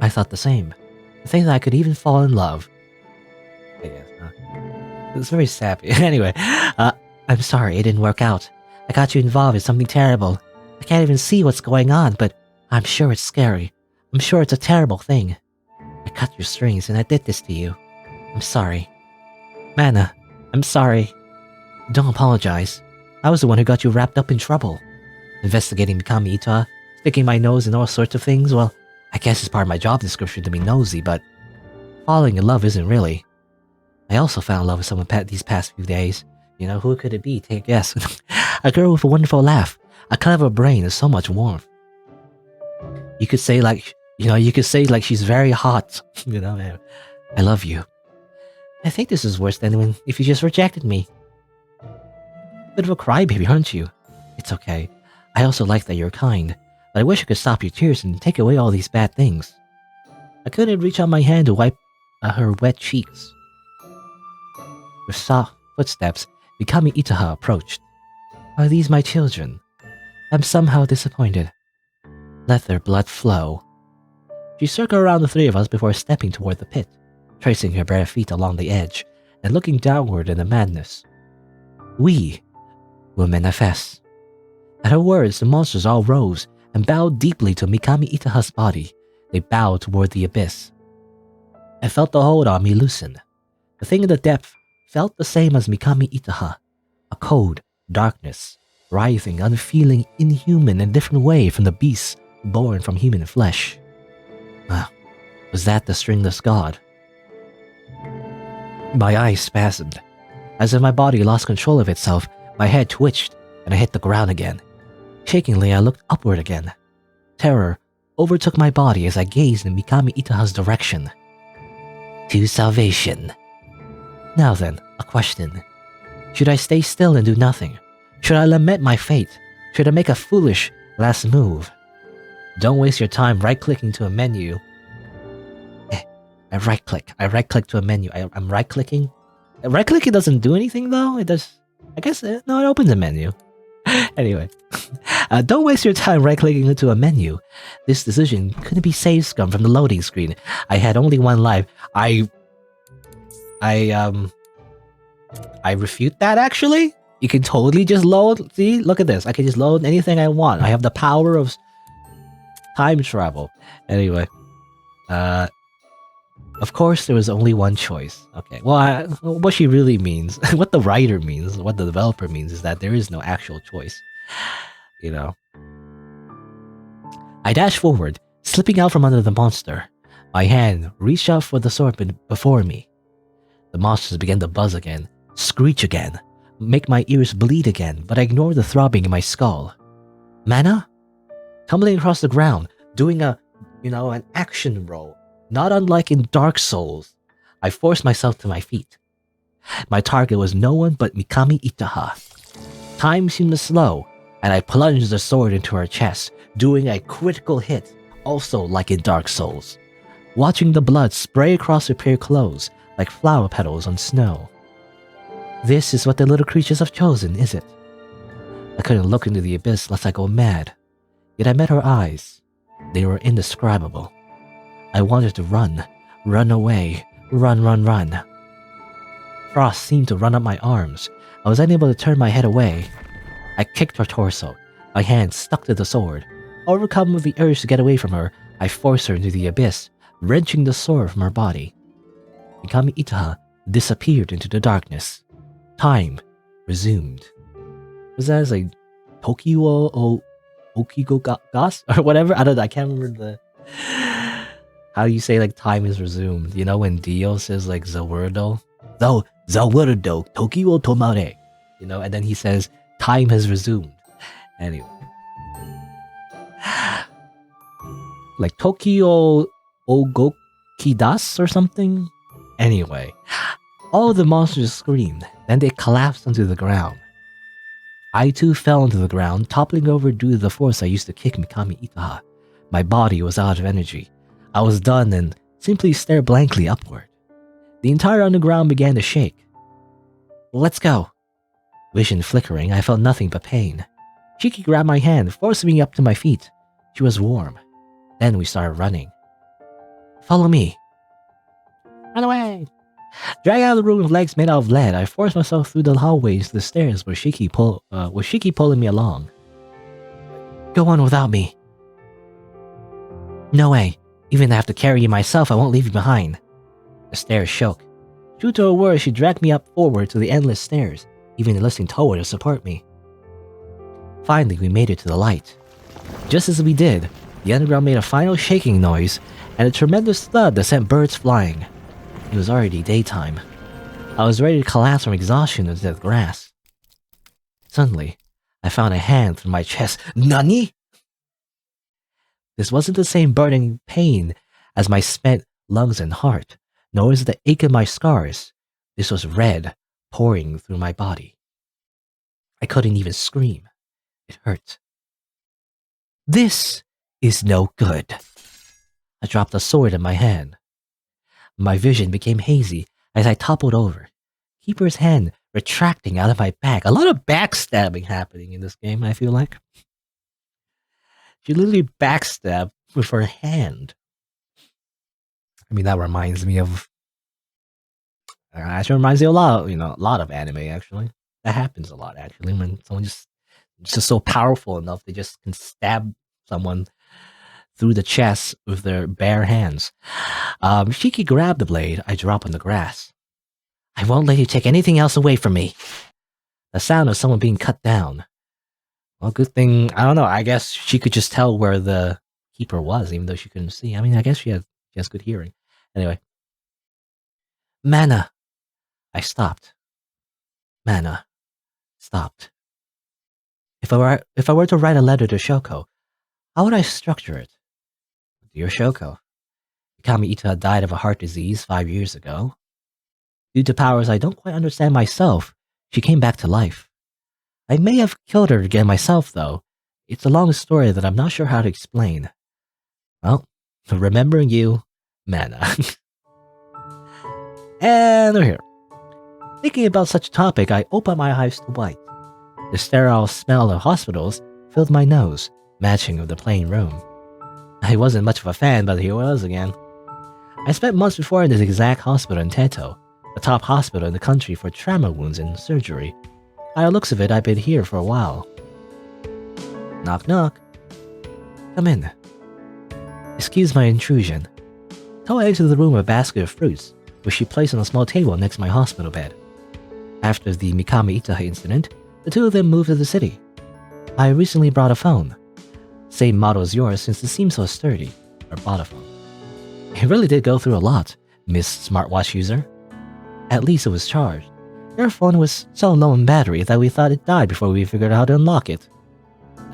I thought the same. To think that I could even fall in love. I guess, It was very sappy. Anyway, I'm sorry it didn't work out. I got you involved in something terrible. I can't even see what's going on, but I'm sure it's scary. I'm sure it's a terrible thing. I cut your strings and I did this to you. I'm sorry. Mana, I'm sorry. Don't apologize. I was the one who got you wrapped up in trouble. Investigating Mikami Itoha, sticking my nose in all sorts of things, well, I guess it's part of my job description to be nosy, but falling in love isn't really. I also found in love with someone these past few days. You know, who could it be? Take a guess. A girl with a wonderful laugh, a clever brain, and so much warmth. You could say like she's very hot. Man. I love you. I think this is worse than when if you just rejected me. Bit of a crybaby, aren't you? It's okay. I also like that you're kind, but I wish I could stop your tears and take away all these bad things. I couldn't reach out my hand to wipe her wet cheeks. With soft footsteps, Mikami Itoha approached. Are these my children? I'm somehow disappointed. Let their blood flow. She circled around the three of us before stepping toward the pit, tracing her bare feet along the edge and looking downward in the madness. We will manifest. At her words, the monsters all rose and bowed deeply to Mikami Itoha's body. They bowed toward the abyss. I felt the hold on me loosen. The thing in the depth felt the same as Mikami Itoha, a cold darkness, writhing, unfeeling, inhuman in a different way from the beasts born from human flesh. Was that the stringless god? My eyes spasmed. As if my body lost control of itself, my head twitched and I hit the ground again. Shakingly, I looked upward again. Terror overtook my body as I gazed in Mikami Itoha's direction. To salvation. Now then, a question. Should I stay still and do nothing? Should I lament my fate? Should I make a foolish last move? Don't waste your time right-clicking to a menu. I right-click to a menu. I'm right-clicking. Right-clicking doesn't do anything though. It does. I guess, no, it opens a menu. Anyway, don't waste your time right-clicking into a menu. This decision couldn't be save scum from the loading screen. I had only one life. I refute that actually. You can totally just load. See, look at this. I can just load anything I want. I have the power of time travel. Anyway, of course there was only one choice. Okay, well, what she really means, what the writer means, what the developer means is that there is no actual choice. I dashed forward, slipping out from under the monster. My hand reached out for the sword before me. The monsters began to buzz again, screech again, make my ears bleed again, but I ignored the throbbing in my skull. Mana? Tumbling across the ground, doing an action roll, not unlike in Dark Souls, I forced myself to my feet. My target was no one but Mikami Itoha. Time seemed to slow, and I plunged the sword into her chest, doing a critical hit, also like in Dark Souls, watching the blood spray across her pale clothes like flower petals on snow. This is what the little creatures have chosen, is it? I couldn't look into the abyss lest I go mad. Yet I met her eyes. They were indescribable. I wanted to run away, run. Frost seemed to run up my arms. I was unable to turn my head away. I kicked her torso. My hand stuck to the sword. Overcome with the urge to get away from her, I forced her into the abyss, wrenching the sword from her body. Mikami Itoha disappeared into the darkness. Time resumed. Was that like Tokyo o Okigo Gas or whatever? I don't know. I can't remember the how you say like time is resumed. You know when Dio says like Zawardo, Zawardo Tokyo Tomare. You know, and then he says time has resumed. Anyway, like Tokyo Ogokidas or something. Anyway, all of the monsters screamed. Then they collapsed onto the ground. I too fell onto the ground, toppling over due to the force I used to kick Mikami Itaha. My body was out of energy. I was done and simply stared blankly upward. The entire underground began to shake. Let's go. Vision flickering, I felt nothing but pain. Shiki grabbed my hand, forcing me up to my feet. She was warm. Then we started running. Follow me. Run away! Dragged out of the room with legs made out of lead, I forced myself through the hallways to the stairs with Shiki pulling me along. Go on without me. No way. Even if I have to carry you myself, I won't leave you behind. The stairs shook. True to her word, she dragged me up forward to the endless stairs, even enlisting Towa to support me. Finally, we made it to the light. Just as we did, the underground made a final shaking noise, and a tremendous thud that sent birds flying. It was already daytime. I was ready to collapse from exhaustion into the grass. Suddenly, I found a hand through my chest. Nani? This wasn't the same burning pain as my spent lungs and heart, nor was it the ache of my scars. This was red pouring through my body. I couldn't even scream. It hurt. This is no good. I dropped the sword in my hand. My vision became hazy as I toppled over. Keeper's hand retracting out of my back. A lot of backstabbing happening in this game, I feel like. She literally backstabbed with her hand. I mean, that reminds me of... Actually reminds me of a lot of anime, actually. That happens a lot, actually, when someone just so powerful enough, they just can stab someone through the chest with their bare hands. Shiki grabbed the blade. I dropped on the grass. I won't let you take anything else away from me. The sound of someone being cut down. Well, good thing, I don't know, I guess she could just tell where the keeper was, even though she couldn't see. I mean, I guess she has good hearing. Anyway. Mana. I stopped. Mana. Stopped. If I were to write a letter to Shoko, how would I structure it? Dear Shoko, Mikami Ita died of a heart disease 5 years ago. Due to powers I don't quite understand myself, she came back to life. I may have killed her again myself, though. It's a long story that I'm not sure how to explain. Well, remembering you, Mana. And we're here. Thinking about such a topic, I opened my eyes to white. The sterile smell of hospitals filled my nose, matching with the plain room. I wasn't much of a fan, but here I was again. I spent months before in this exact hospital in Teto, the top hospital in the country for trauma wounds and surgery. By the looks of it, I've been here for a while. Knock knock. Come in. Excuse my intrusion. Toa entered the room with a basket of fruits, which she placed on a small table next to my hospital bed. After the Mikami Ita incident, the two of them moved to the city. I recently brought a phone. Same model as yours since it seems so sturdy. Or bought a phone. It really did go through a lot, Miss Smartwatch user. At least it was charged. Your phone was so low in battery that we thought it died before we figured out how to unlock it.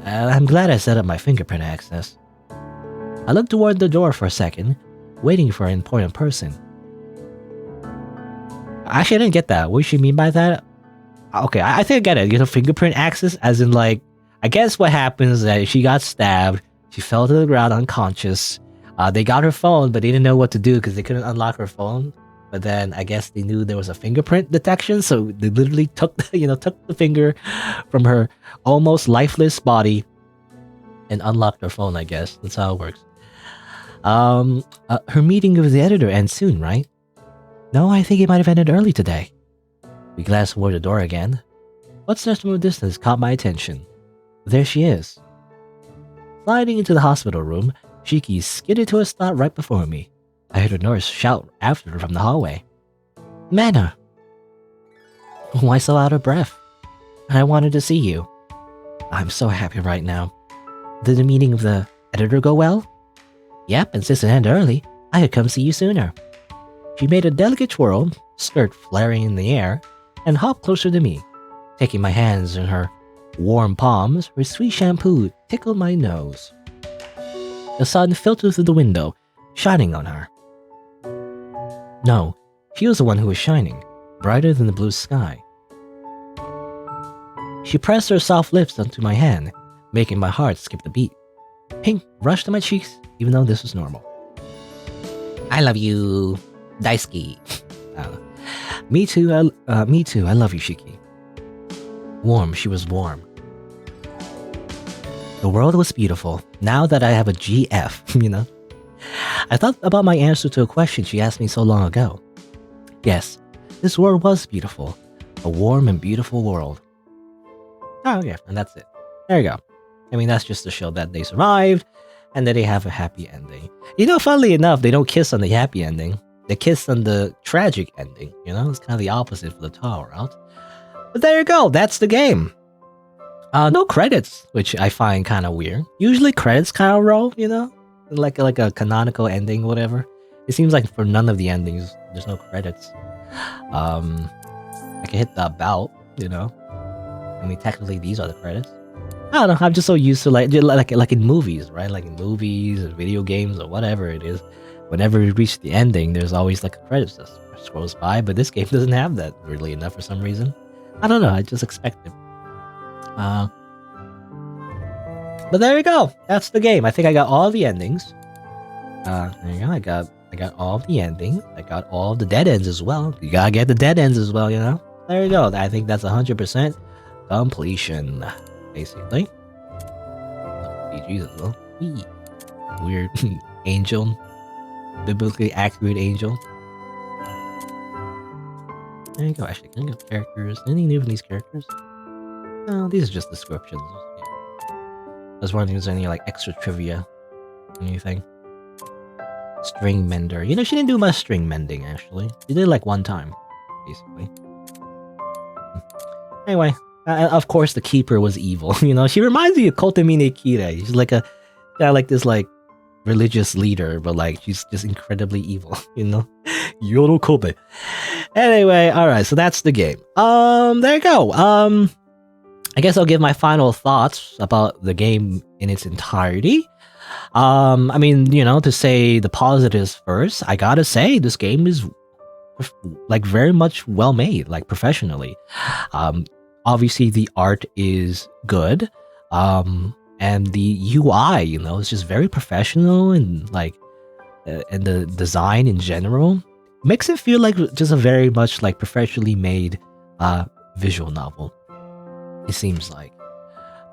I'm glad I set up my fingerprint access. I looked toward the door for a second, waiting for an important person. Actually, I didn't get that. What does she mean by that? Okay, I think I get it. You know, fingerprint access, as in like, I guess what happens is that she got stabbed, she fell to the ground unconscious. They got her phone, but they didn't know what to do because they couldn't unlock her phone. But then I guess they knew there was a fingerprint detection, so they literally took the finger from her almost lifeless body and unlocked her phone. I guess that's how it works. Her meeting with the editor ends soon, right? No, I think it might have ended early today. We glanced toward the door again. What's just from a distance caught my attention. There she is. Sliding into the hospital room, Shiki skidded to a stop right before me. I heard a nurse shout after her from the hallway. Mana! Why so out of breath? and I wanted to see you. I'm so happy right now. Did the meeting with the editor go well? Yep, and since it ended early, I could come see you sooner. She made a delicate twirl, skirt flaring in the air, and hopped closer to me. Taking my hands in her warm palms, her sweet shampoo tickled my nose. The sun filtered through the window, shining on her. No, she was the one who was shining, brighter than the blue sky. She pressed her soft lips onto my hand, making my heart skip a beat. Pink rushed to my cheeks, even though this was normal. I love you, Daisuke. Me too, I love you, Shiki. Warm, she was warm. The world was beautiful, now that I have a GF, you know? I thought about my answer to a question she asked me so long ago. Yes, this world was beautiful. A warm and beautiful world. Oh, yeah, and that's it. There you go. I mean, that's just to show that they survived, and that they have a happy ending. You know, funnily enough, they don't kiss on the happy ending. They kiss on the tragic ending, you know? It's kind of the opposite for the tower route. But there you go, that's the game. No credits, which I find kind of weird. Usually credits kind of roll, you know? Like a canonical ending, whatever. It seems like for none of the endings, there's no credits. I can hit the about, you know? I mean, technically, these are the credits. I don't know, I'm just so used to like in movies, right? Like in movies, or video games, or whatever it is. Whenever we reach the ending, there's always like a credits that scrolls by, but this game doesn't have that, weirdly enough, for some reason. I don't know, I just expect it. But there you go. That's the game. I think I got all the endings. There you go. I got all the endings. I got all the dead ends as well. You gotta get the dead ends as well, you know? There you go. I think that's 100% completion, basically. PGs as well. Eee. Weird angel. Biblically accurate angel. There you go. Actually, can I get characters? Anything new from these characters? No, these are just descriptions. Yeah. I was wondering if there's any like extra trivia. Anything. String mender. You know, she didn't do much string mending, actually. She did like one time, basically. Anyway, of course the keeper was evil. You know, she reminds me of Kotomine Kire. She's like a, like this like religious leader, but like she's just incredibly evil, you know? Yorokobe. Anyway, alright, so that's the game. There you go. I guess I'll give my final thoughts about the game in its entirety. I mean, you know, to say the positives first, I gotta say this game is like very much well made, like professionally. Obviously the art is good. And the UI, you know, is just very professional, and like and the design in general makes it feel like just a very much like professionally made visual novel. It seems like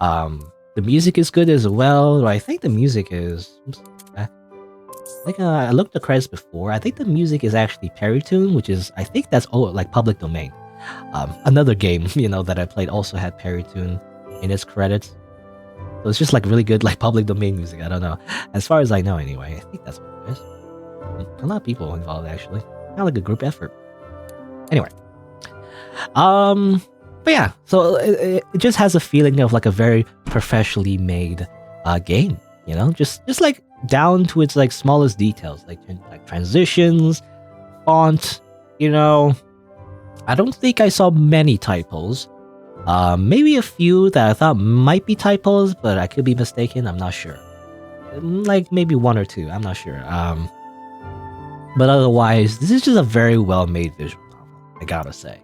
the music is good as well. I think the music is. I looked at the credits before. I think the music is actually Peritune, which is I think that's like public domain. Another game, you know, that I played also had Peritune in its credits. So it's just like really good like public domain music. I don't know. As far as I know, anyway, I think that's what it is. A lot of people involved actually. Kind of like a group effort. Anyway, but yeah, so it just has a feeling of like a very professionally made game. You know, just like down to its like smallest details, like transitions, font. You know, I don't think I saw many typos. Maybe a few that I thought might be typos, but I could be mistaken. I'm not sure. Like maybe one or two. I'm not sure. But otherwise, this is just a very well made visual novel, I gotta say.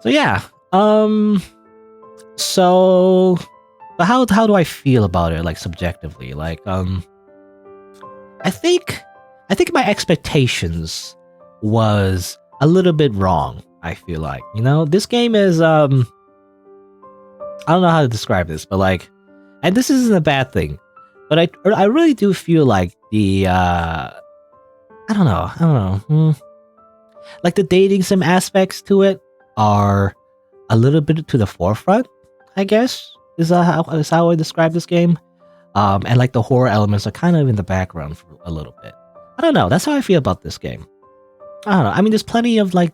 So yeah. So but how do I feel about it, like subjectively? Like I think my expectations was a little bit wrong. I feel like, you know, this game is I don't know how to describe this, but like, and this isn't a bad thing, but I really do feel like the I don't know, like the dating sim aspects to it are a little bit to the forefront, I guess is how I describe this game. And like the horror elements are kind of in the background for a little bit. I don't know, that's how I feel about this game. I don't know, I mean, there's plenty of like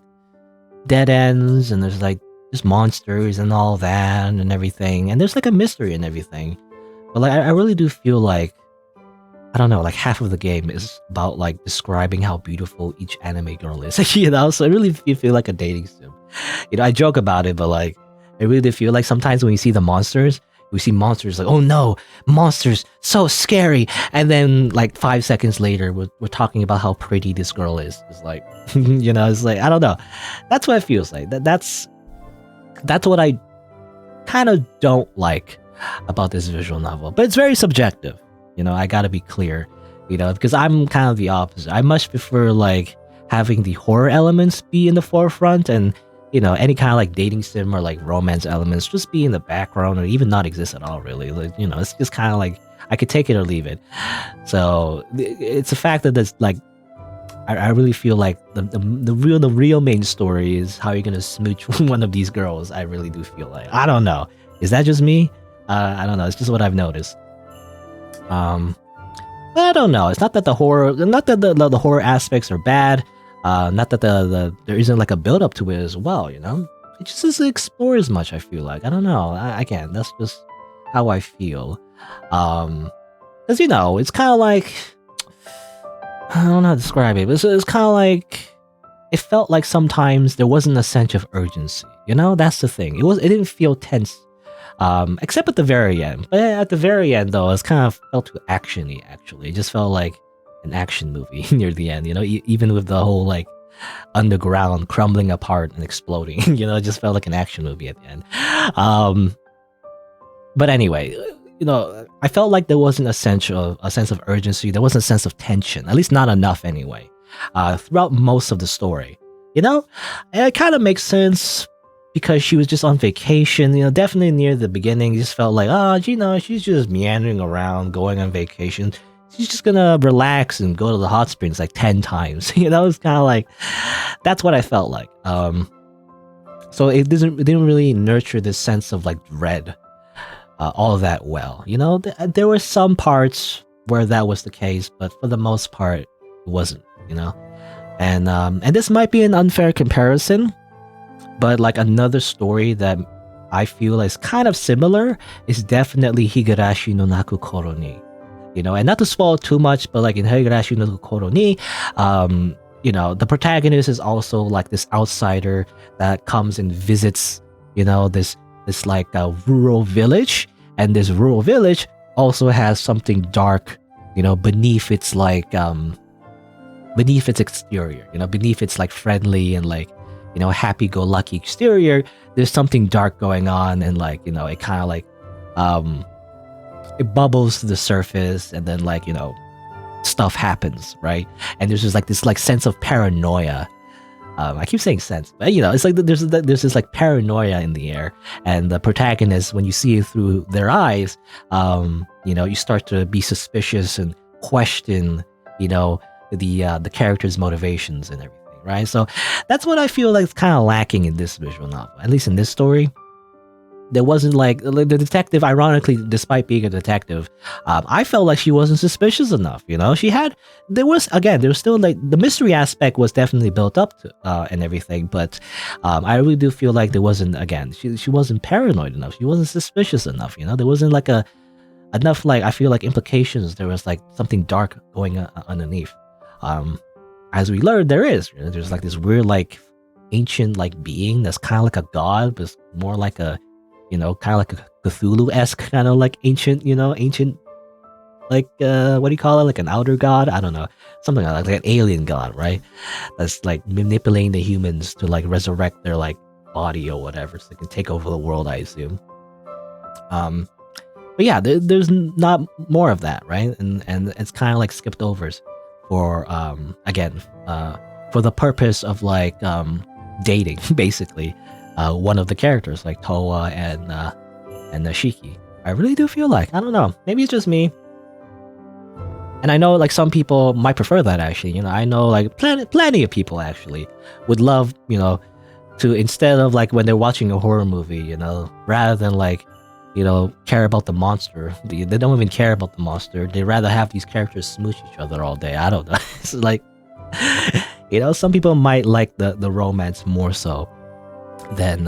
dead ends, and there's like just monsters and all that and everything, and there's like a mystery and everything. But like I really do feel like, I don't know, like half of the game is about like describing how beautiful each anime girl is, you know. So I really feel like a dating sim. You know, I joke about it, but like I really do feel like sometimes when you see the monsters, we see monsters like, oh no, monsters, so scary. And then like 5 seconds later, we're talking about how pretty this girl is. It's like, you know, it's like, I don't know. That's what it feels like. That's what I kind of don't like about this visual novel. But it's very subjective. You know, I gotta be clear, you know, because I'm kind of the opposite. I much prefer like having the horror elements be in the forefront, and you know, any kind of like dating sim or like romance elements just be in the background or even not exist at all, really. Like, you know, it's just kind of like I could take it or leave it. So it's a fact that there's like I really feel like the real main story is how you're gonna smooch one of these girls. I really do feel like, I don't know, is that just me? I don't know. It's just what I've noticed. I don't know. It's not that the horror aspects are bad. Not that there isn't like a build up to it as well. You know, it just doesn't explore as much. I feel like, I don't know. Again, that's just how I feel. Because you know, it's kind of like, I don't know how to describe it, but it's kind of like it felt like sometimes there wasn't a sense of urgency. You know, that's the thing. It didn't feel tense. Except at the very end. But at the very end, though, it's kind of felt too actiony. Actually, it just felt like an action movie near the end. You know, even with the whole like underground crumbling apart and exploding. You know, it just felt like an action movie at the end. But anyway, you know, I felt like there wasn't a sense of urgency. There wasn't a sense of tension. At least not enough, anyway. Throughout most of the story, you know, and it kind of makes sense. Because she was just on vacation, you know, definitely near the beginning, just felt like, oh, you know, she's just meandering around, going on vacation. She's just gonna relax and go to the hot springs like 10 times. You know, it's kind of like, that's what I felt like. So it didn't really nurture this sense of like dread all that well. You know, there were some parts where that was the case, but for the most part, it wasn't. You know, and this might be an unfair comparison. But like another story that I feel is kind of similar is definitely Higurashi no Naku Koro ni. You know, and not to spoil too much, but like in Higurashi no Naku Koro ni, you know, the protagonist is also like this outsider that comes and visits, you know, this like a rural village, and this rural village also has something dark, you know, beneath its like beneath its exterior, you know, beneath its like friendly and like, you know, happy-go-lucky exterior, there's something dark going on, and like, you know, it kind of like it bubbles to the surface, and then like, you know, stuff happens, right? And there's just like this like sense of paranoia. I keep saying sense, but you know, it's like there's this like paranoia in the air, and the protagonist, when you see it through their eyes, you know, you start to be suspicious and question, you know, the character's motivations and everything. Right, so that's what I feel like is kind of lacking in this visual novel. At least in this story, there wasn't like the detective. Ironically, despite being a detective, I felt like she wasn't suspicious enough. You know, there was still like the mystery aspect was definitely built up to and everything, but I really do feel like there wasn't. Again, she wasn't paranoid enough. She wasn't suspicious enough. You know, there wasn't like enough like I feel like implications. There was like something dark going underneath. As we learned, there's like this weird like ancient like being that's kind of like a god, but it's more like a, you know, kind of like a Cthulhu-esque kind of like ancient like what do you call it, like an outer god, I don't know, something like an alien god, right? That's like manipulating the humans to like resurrect their like body or whatever, so they can take over the world, I assume. But yeah, there's not more of that, right? And it's kind of like skipped overs for again for the purpose of like dating basically one of the characters like Towa and the Shiki. I really do feel like, I don't know, maybe it's just me, and I know like some people might prefer that actually. You know, I know like plenty of people actually would love, you know, to, instead of like when they're watching a horror movie, you know, rather than like, you know, care about the monster. They don't even care about the monster. They rather have these characters smooch each other all day. I don't know. It's like, you know, some people might like the romance more so. than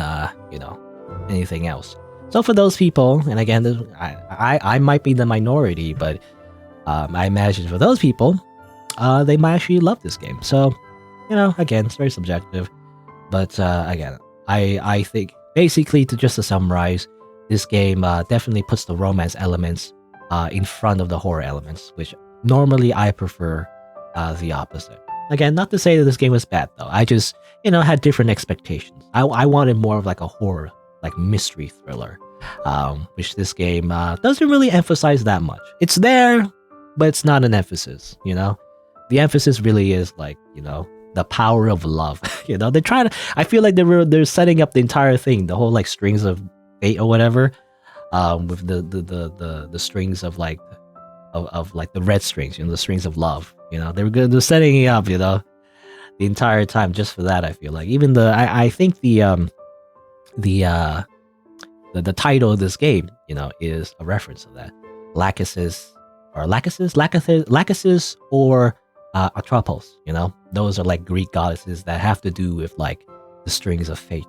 anything else. So for those people, and again, I might be the minority, but I imagine for those people, they might actually love this game. So, again, it's very subjective. But again, I think basically to summarize, this game definitely puts the romance elements in front of the horror elements, which normally I prefer the opposite. Again, not to say that this game was bad though. I just, had different expectations. I wanted more of like a horror, like mystery thriller, which this game doesn't really emphasize that much. It's there, but it's not an emphasis, The emphasis really is like, the power of love. They try to. I feel like they're setting up the entire thing, the whole like strings of fate or whatever, with the strings of like like the red strings, the strings of love. They're setting it up, the entire time just for that. I feel like even I think the title of this game, is a reference to that. Lachesis or Atropos, those are like Greek goddesses that have to do with like the strings of fate.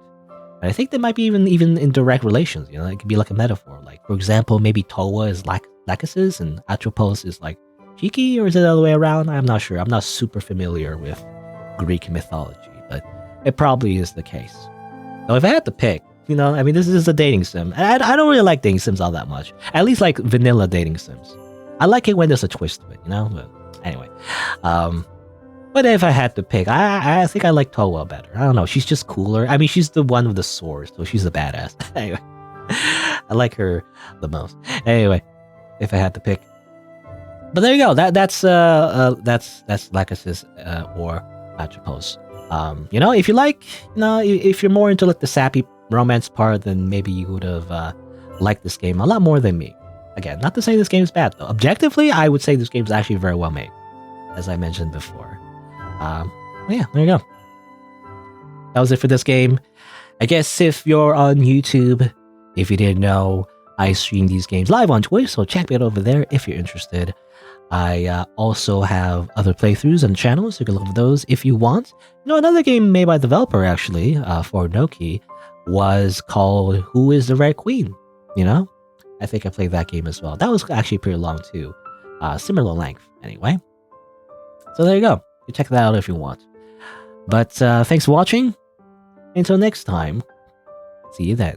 And I think they might be even in direct relations, it could be like a metaphor. Like, for example, maybe Towa is Lachesis and Atropos is like Shiki, or is it the other way around? I'm not sure. I'm not super familiar with Greek mythology, but it probably is the case. So if I had to pick, this is a dating sim. And I don't really like dating sims all that much. At least like vanilla dating sims. I like it when there's a twist to it, But anyway. But if I had to pick, I think I like Towa better. I don't know. She's just cooler. She's the one with the sword, so she's a badass. Anyway. I like her the most. Anyway, if I had to pick. But there you go. That's Lachesis or Atropos. If you like, if you're more into like the sappy romance part, then maybe you would have liked this game a lot more than me. Again, not to say this game's bad though. Objectively, I would say this game's actually very well made, as I mentioned before. Yeah, there you go. That was it for this game. I guess if you're on YouTube, if you didn't know, I stream these games live on Twitch, so check me out over there if you're interested. I also have other playthroughs on the channel, so you can look for those if you want. Another game made by the developer, actually, for Noki, was called Who is the Red Queen? I think I played that game as well. That was actually pretty long, too. Similar length, anyway. So there you go. You check that out if you want. But thanks for watching. Until next time, see you then.